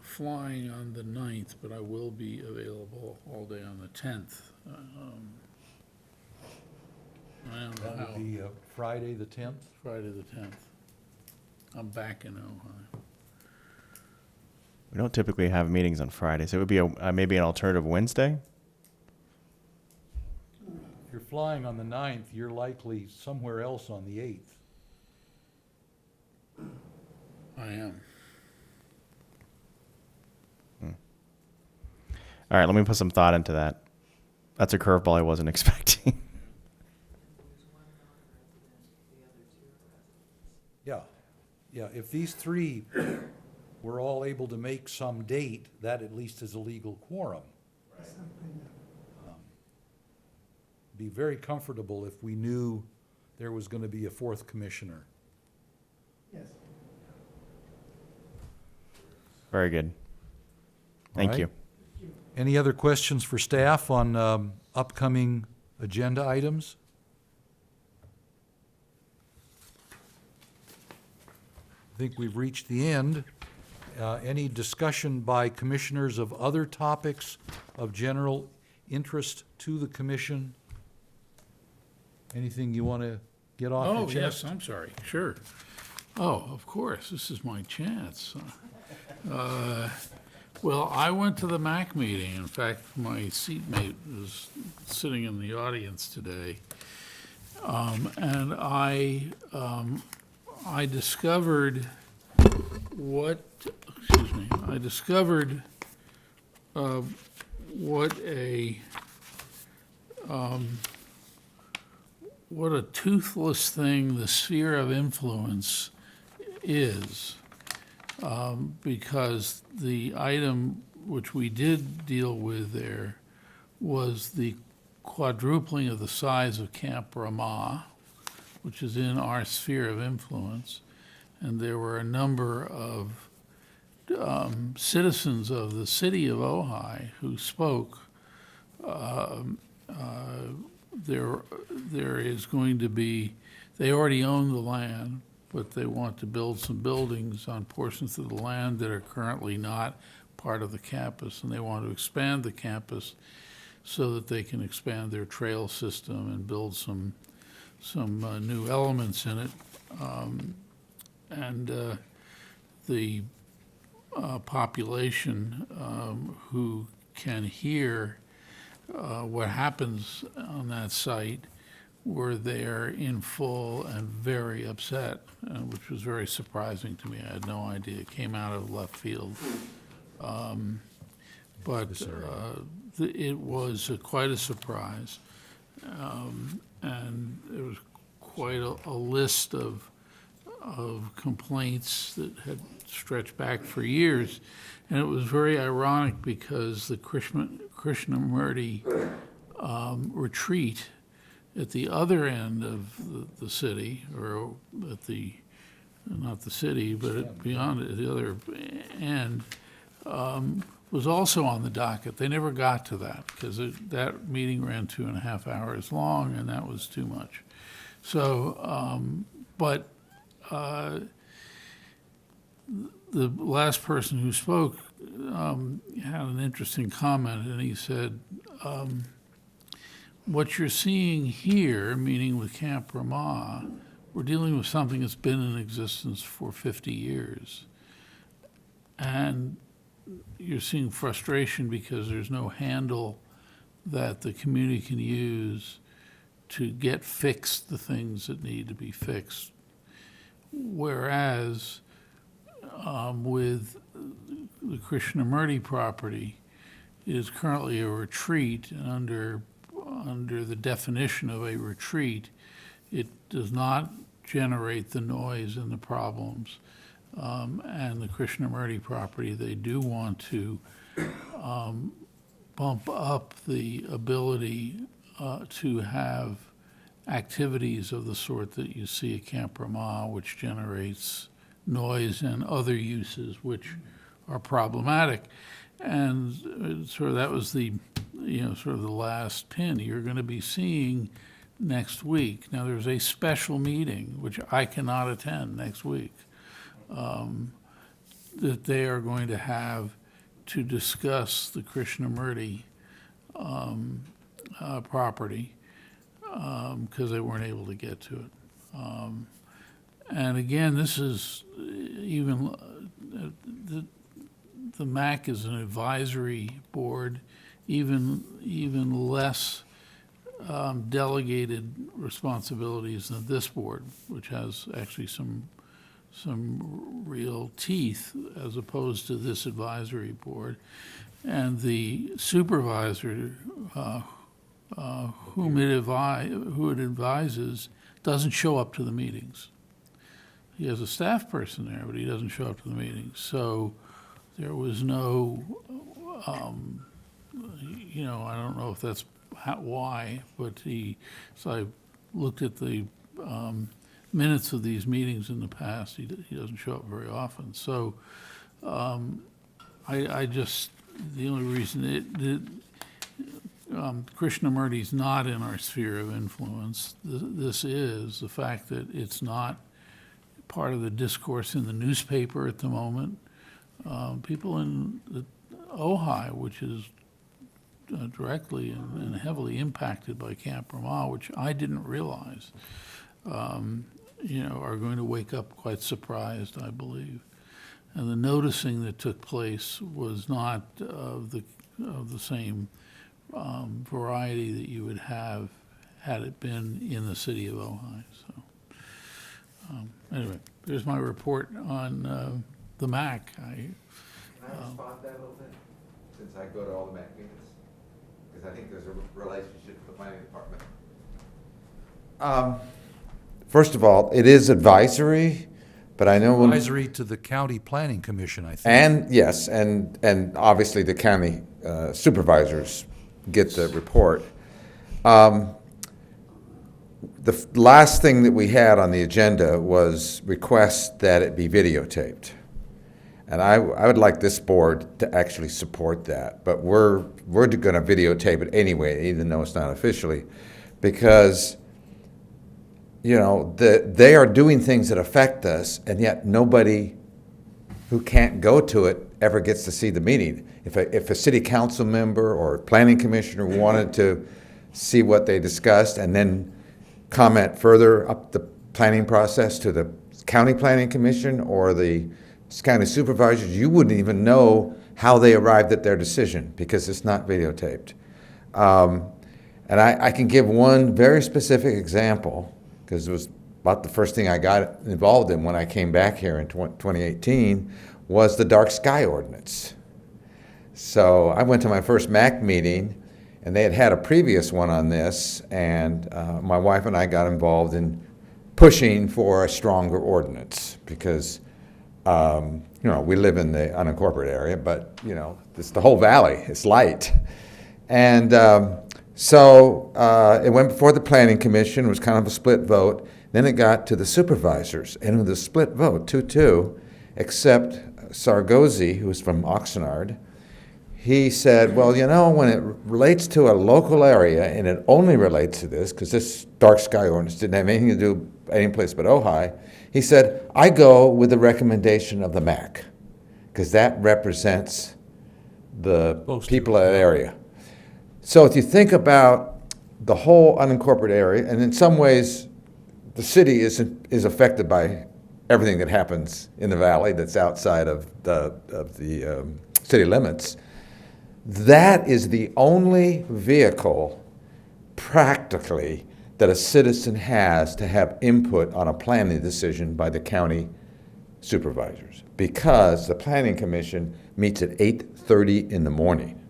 flying on the 9th, but I will be available all day on the 10th. I don't know That how, would be Friday, the 10th. Friday the 10th. I'm back in Ojai. We don't typically have meetings on Fridays. It would be maybe an alternative Wednesday. If you're flying on the 9th, you're likely somewhere else on the 8th. I am. All right, let me put some thought into that. That's a curveball I wasn't expecting. Yeah, if these three were all able to make some date, that at least is a legal quorum. Be very comfortable if we knew there was gonna be a fourth commissioner. Yes. Very good. Thank All right. you. Any other questions for staff on upcoming agenda items? I think we've reached the end. Any discussion by commissioners of other topics of general interest to the commission? Anything you want to get off your Oh, chest? yes, I'm sorry, sure. Oh, of course, this is my chance. Well, I went to the MAC meeting. In fact, my seatmate was sitting in the audience today. And I discovered what a toothless thing the sphere of influence is. Because the item which we did deal with there was the quadrupling of the size of Camp Ramah, which is in our sphere of influence. And there were a number of citizens of the city of Ojai who spoke. There is going to be, they already own the land, but they want to build some buildings on portions of the land that are currently not part of the campus, and they want to expand the campus so that they can expand their trail system and build some new elements in it. The population who can hear what happens on that site were there in full and very upset, which was very surprising to me. I had no idea. It came out of left field. But it was quite a surprise. And there was quite a list of complaints that had stretched back for years. And it was very ironic because the Krishnamurti retreat at the other end of the city, or at the, not the city, but beyond it, the other end, was also on the docket. They never got to that because that meeting ran 2.5 hours long, and that was too much. So, the last person who spoke had an interesting comment, and he said, what you're seeing here, meaning with Camp Ramah, we're dealing with something that's been in existence for 50 years. And you're seeing frustration because there's no handle that the community can use to get fixed the things that need to be fixed. Whereas with the Krishnamurti property, it is currently a retreat, and under the definition of a retreat, it does not generate the noise and the problems. And the Krishnamurti property, they do want to bump up the ability to have activities of the sort that you see at Camp Ramah, which generates noise and other uses which are problematic. And sort of that was the, sort of the last pin you're going to be seeing next week. Now, there's a special meeting, which I cannot attend next week, that they are going to have to discuss the Krishnamurti property, because they weren't able to get to it. And again, this is even, the MAC is an advisory board, even less delegated responsibilities than this board, which has actually some real teeth as opposed to this advisory board. And the supervisor who it advises doesn't show up to the meetings. He has a staff person there, but he doesn't show up to the meetings. So there was no, I don't know if that's why, but so I looked at the minutes of these meetings in the past. He doesn't show up very often. So I just, the only reason Krishnamurti's not in our sphere of influence. This is the fact that it's not part of the discourse in the newspaper at the moment. People in Ojai, which is directly and heavily impacted by Camp Ramah, which I didn't realize, are going to wake up quite surprised, I believe. And the noticing that took place was not of the same variety that you would have had it been in the city of Ojai. So anyway, there's my report on the MAC. Can I respond to that a little bit, since I go to all the MAC meetings? Because I think there's a relationship with the planning department. First of all, it is advisory, but I know Advisory to the County Planning Commission, I think. and yes, and obviously the county supervisors get the report. The last thing that we had on the agenda was request that it be videotaped. And I would like this board to actually support that, but we're going to videotape it anyway, even though it's not officially, because they are doing things that affect us, and yet nobody who can't go to it ever gets to see the meeting. If a city council member or planning commissioner wanted to see what they discussed and then comment further up the planning process to the county planning commission or the county supervisors, you wouldn't even know how they arrived at their decision because it's not videotaped. And I can give one very specific example, because it was about the first thing I got involved in when I came back here in 2018, was the dark sky ordinance. So I went to my first MAC meeting, and they had a previous one on this, and my wife and I got involved in pushing for a stronger ordinance because, we live in the unincorporated area, but, it's the whole valley. It's light. And So it went before the Planning Commission, it was kind of a split vote. Then it got to the supervisors, and it was a split vote, 2-2, except Sargozy, who was from Oxnard. He said, well, you know, when it relates to a local area, and it only relates to this, because this dark sky ordinance didn't have anything to do any place but Ojai, he said, I go with the recommendation of the MAC, because that represents the Most people of that area. So if you think about the whole unincorporated area, and in some ways, the city is affected by everything that happens in the valley that's outside of the city limits. That is the only vehicle, practically, that a citizen has to have input on a planning decision by the county supervisors, because the Planning Commission meets at 8:30 in the morning.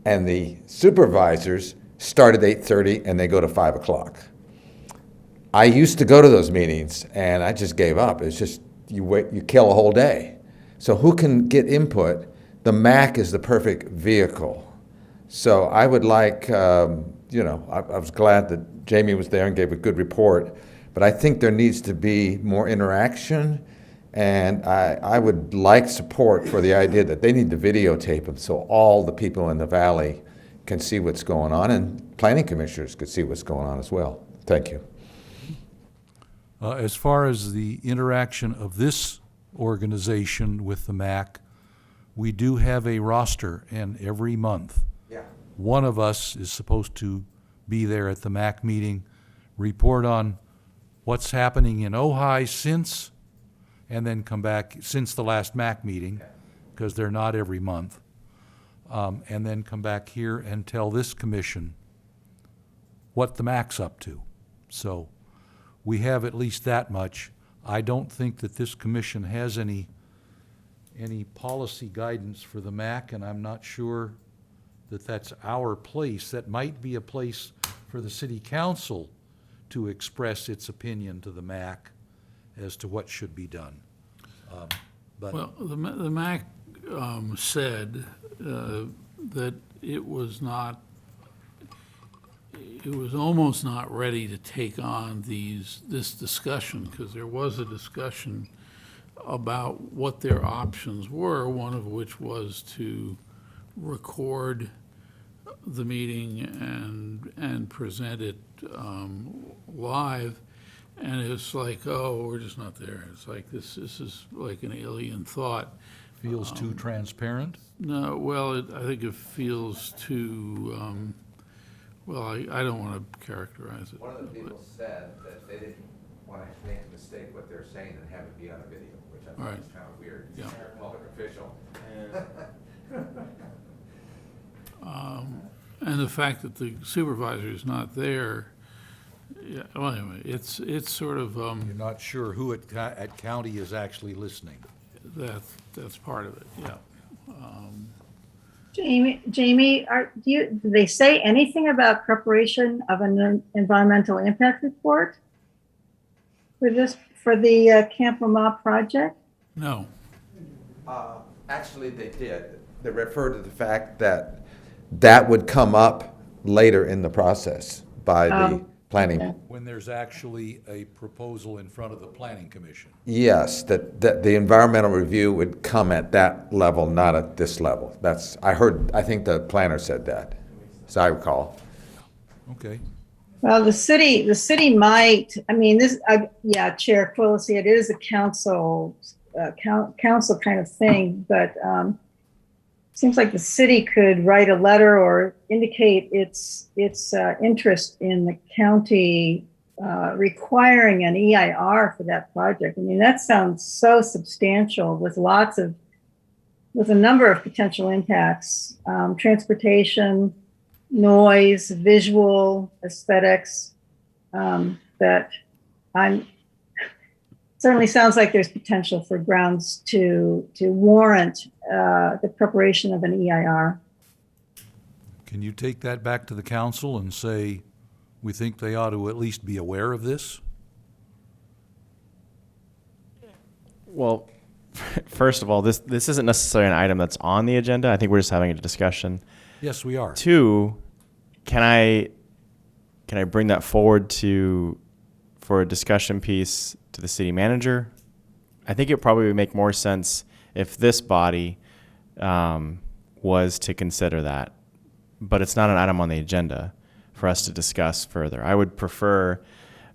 And the supervisors start at 8:30 and they go to 5 o'clock. I used to go to those meetings and I just gave up. It's just, you kill a whole day. So who can get input? The MAC is the perfect vehicle. So I would like, you know, I was glad that Jamie was there and gave a good report, but I think there needs to be more interaction, and I would like support for the idea that they need to videotape them so all the people in the valley can see what's going on, and planning commissioners could see what's going on as well. Thank you. As far as the interaction of this organization with the MAC, we do have a roster, and every month, one of us is supposed to be there at the MAC meeting, report on what's happening in Ojai since, and then come back since the last MAC meeting, because they're not every month, and then come back here and tell this commission what the MAC's up to. So we have at least that much. I don't think that this commission has any policy guidance for the MAC, and I'm not sure that that's our place. That might be a place for the city council to express its opinion to the MAC as to what should be done. But Well, the MAC said that it was almost not ready to take on this discussion, because there was a discussion about what their options were, one of which was to record the meeting and present it live. And it's like, oh, we're just not there. It's like, this is like an alien thought. feels too transparent. No, well, I think it feels too, well, I don't want to characterize it. One of the people said that they didn't want to make a mistake what they're saying and have it be on a video, which I Right. think is kind of weird. Yeah. You're a public official. And the fact that the supervisor is not there, yeah, well, anyway, it's sort of, You're not sure who at county is actually listening. that's part of it, yeah. Jamie, do they say anything about preparation of an environmental impact report for the Camp Lamar project? No, Actually, they did. They referred to the fact that that would come up later in the process by the planning. okay. When there's actually a proposal in front of the planning commission. Yes, that the environmental review would come at that level, not at this level. I think the planner said that, as I recall. Okay. Well, the city might, I mean, yeah, Chair Quillisi, it is a council kind of thing, but seems like the city could write a letter or indicate its interest in the county requiring an EIR for that project. I mean, that sounds so substantial with a number of potential impacts, transportation, noise, visual, aesthetics, that certainly sounds like there's potential for grounds to warrant the preparation of an EIR. Can you take that back to the council and say, we think they ought to at least be aware of this? Well, first of all, this isn't necessarily an item that's on the agenda. I think we're just having a discussion. Yes, we are. Two, can I bring that forward for a discussion piece to the city manager? I think it probably would make more sense if this body was to consider that, but it's not an item on the agenda for us to discuss further. I would prefer,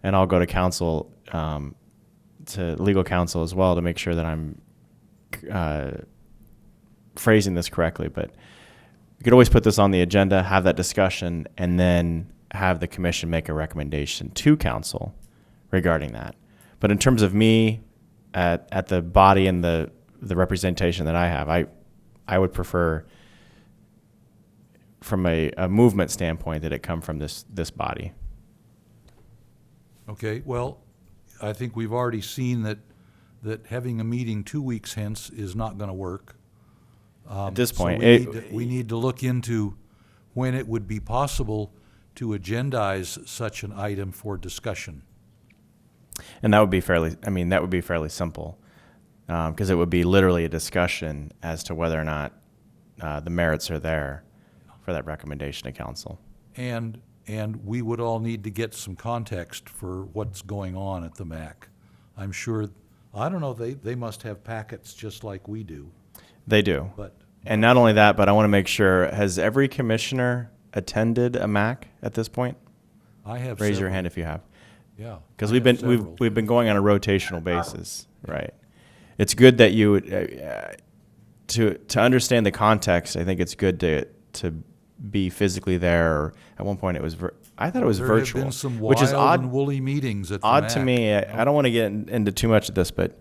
and I'll go to council, to legal counsel as well to make sure that I'm phrasing this correctly, but we could always put this on the agenda, have that discussion, and then have the commission make a recommendation to council regarding that. But in terms of me at the body and the representation that I have, I would prefer from a movement standpoint that it come from this body. Okay, well, I think we've already seen that having a meeting 2 weeks hence is not gonna work. At this So point, we need to look into when it would be possible to agendize such an item for discussion. and that would be fairly simple, because it would be literally a discussion as to whether or not the merits are there for that recommendation to council. And we would all need to get some context for what's going on at the MAC. I'm sure, I don't know, they must have packets just like we do, They do. but And not only that, but I want to make sure, has every commissioner attended a MAC at this point? I have Raise your several. hand if you have. Yeah. Because I we've have been several. we've been going on a rotational basis, right? It's good that you would to understand the context. I think it's good to be physically there. Or at one point, I thought it was There virtual, have been some which is wild odd. and woolly meetings at the Odd to MAC, me. you I don't want to get into too much of this, but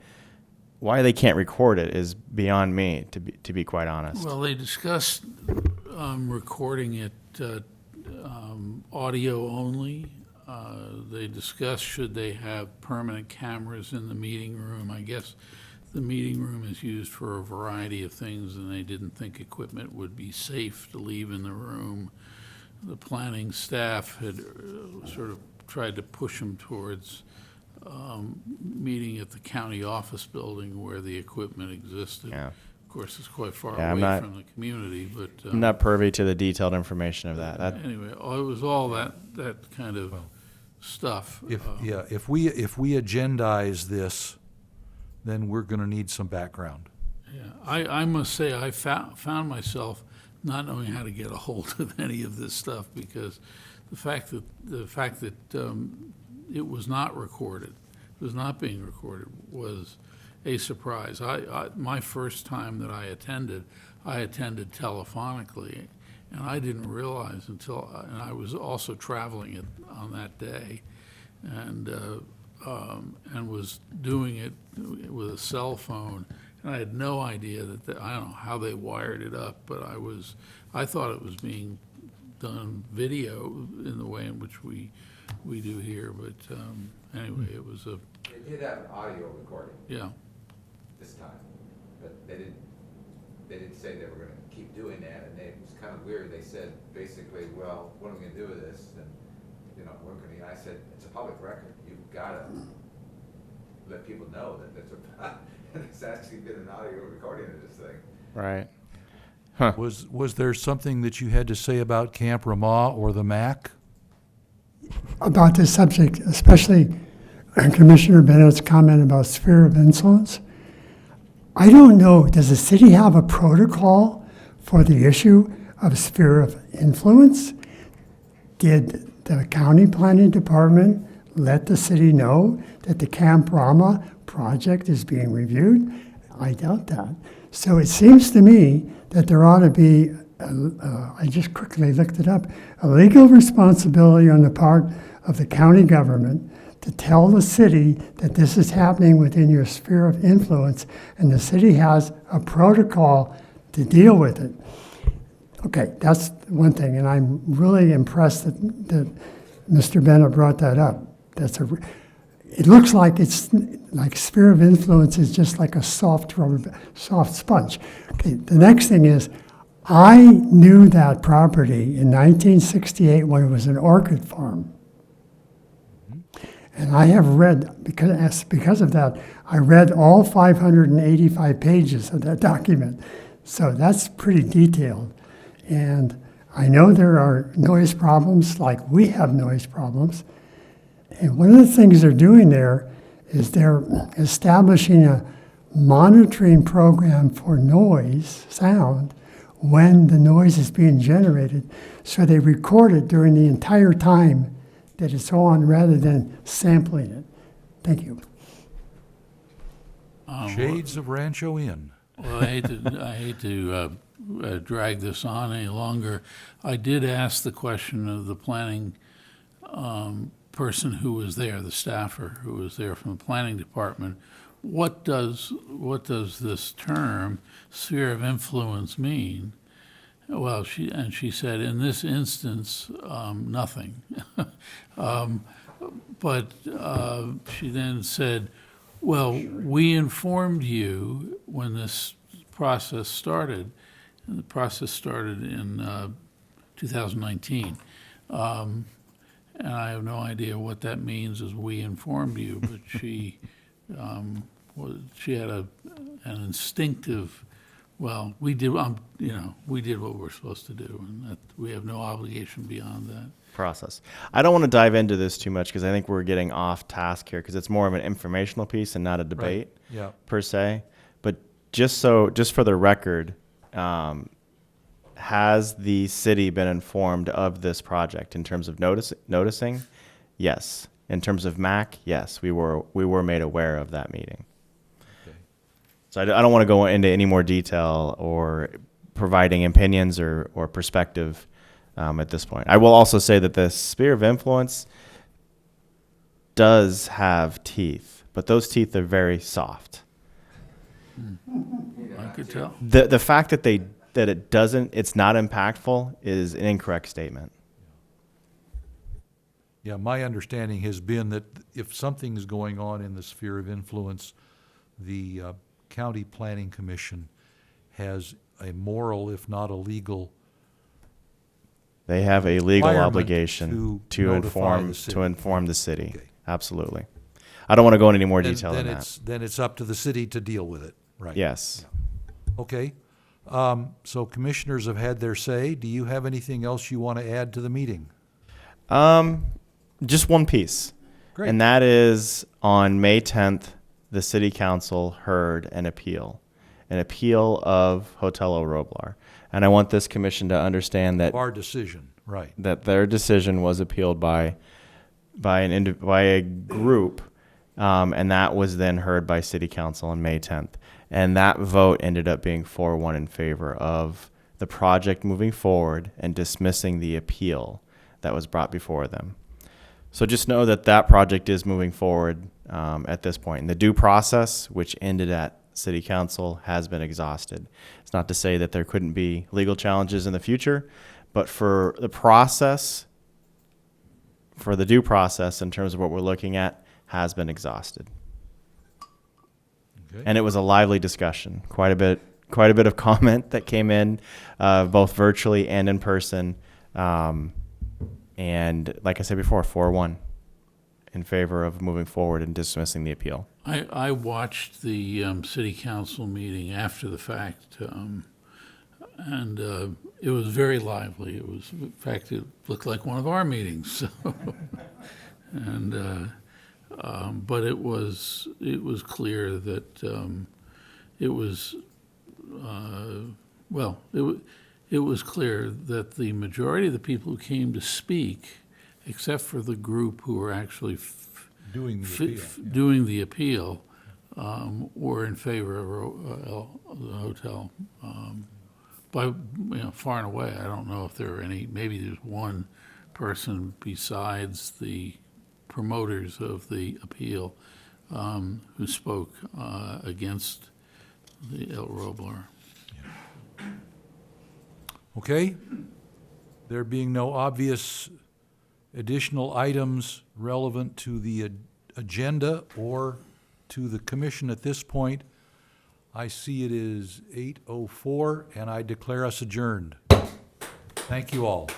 why they can't record it is beyond me. To be quite honest. Well, they discussed recording it audio only. They discussed should they have permanent cameras in the meeting room. I guess the meeting room is used for a variety of things, and they didn't think equipment would be safe to leave in the room. The planning staff had sort of tried to push them towards meeting at the county office building where the equipment existed. Yeah. Of course, it's quite far Yeah, I'm away not- from the community, but I'm not privy to the detailed information of that. anyway, it was all that kind of stuff. If we agendize this, then we're gonna need some background. Yeah, I must say, I found myself not knowing how to get a hold of any of this stuff, because the fact that it was not recorded, it was not being recorded, was a surprise. My first time that I attended telephonically, and I didn't realize and I was also traveling on that day, and was doing it with a cell phone, and I had no idea I don't know how they wired it up, but I thought it was being done video in the way in which we do here, but anyway, it was They did have an audio recording yeah. this time, but they didn't say they were gonna keep doing that, and it was kind of weird. They said basically, well, what are we gonna do with this? And, I said, it's a public record. You've gotta let people know that it's actually been an audio recording of this thing. Right. Was there something that you had to say about Camp Ramah or the MAC? About this subject, especially Commissioner Bennett's comment about sphere of influence. I don't know, does the city have a protocol for the issue of sphere of influence? Did the county planning department let the city know that the Camp Rama project is being reviewed? I doubt that. So it seems to me that there ought to be, I just quickly looked it up, a legal responsibility on the part of the county government to tell the city that this is happening within your sphere of influence, and the city has a protocol to deal with it. Okay, that's one thing, and I'm really impressed that Mr. Bennett brought that up. It looks like it's like sphere of influence is just like a soft sponge. Okay, the next thing is, I knew that property in 1968 when it was an orchid farm. And I have read, because of that, I read all 585 pages of that document. So that's pretty detailed. And I know there are noise problems like we have noise problems. And one of the things they're doing there is they're establishing a monitoring program for noise, sound, when the noise is being generated. So they record it during the entire time that it's on rather than sampling it. Thank you. Shades of Rancho Inn. Well, I hate to drag this on any longer. I did ask the question of the planning person who was there, the staffer who was there from the planning department. What does this term sphere of influence mean? Well, she said in this instance nothing, but she then said, well, we informed you when this process started, and the process started in 2019. And I have no idea what that means as we informed you, but she had an instinctive, well, we did what we're supposed to do, and that we have no obligation beyond that. Process. I don't want to dive into this too much because I think we're getting off task here because it's more of an informational piece and not a debate Yeah. per se. But just for the record, has the city been informed of this project in terms of noticing? Yes. In terms of MAC, yes, we were made aware of that meeting. Okay. So I don't want to go into any more detail or providing opinions or perspective at this point. I will also say that the sphere of influence does have teeth, but those teeth are very soft. I could tell. The fact that it's not impactful is an incorrect statement. Yeah, my understanding has been that if something is going on in the sphere of influence, the County Planning Commission has a moral, if not a legal, They have a legal requirement obligation to notify the city. inform the city. Okay. Absolutely. I don't want to go into any more Then- detail then than it's that. then it's up to the city to deal with it, right? Yes. Okay. So commissioners have had their say. Do you have anything else you want to add to the meeting? Just one piece. Great. And that is on May 10th, the city council heard an appeal of Hotel O'Roblar. And I want this commission to understand that Our decision, right. that their decision was appealed by a group, and that was then heard by City Council on May 10th. And that vote ended up being 4-1 in favor of the project moving forward and dismissing the appeal that was brought before them. So just know that that project is moving forward at this point. And the due process, which ended at City Council, has been exhausted. It's not to say that there couldn't be legal challenges in the future, but for the process, for the due process in terms of what we're looking at, has been exhausted. Okay. And it was a lively discussion. Quite a bit of comment that came in, both virtually and in person. And like I said before, 4-1 in favor of moving forward and dismissing the appeal. I watched the city council meeting after the fact, and it was very lively. It was, in fact, it looked like one of our meetings. So. And but it was clear that it was clear that the majority of the people who came to speak, except for the group who were actually Doing the appeal. doing the appeal, were in favor of the hotel. By far and away, I don't know if there were any. Maybe there's one person besides the promoters of the appeal who spoke against the El Roblar. Okay. There being no obvious additional items relevant to the agenda or to the commission at this point, I see it is 8:04, and I declare us adjourned. Thank you all.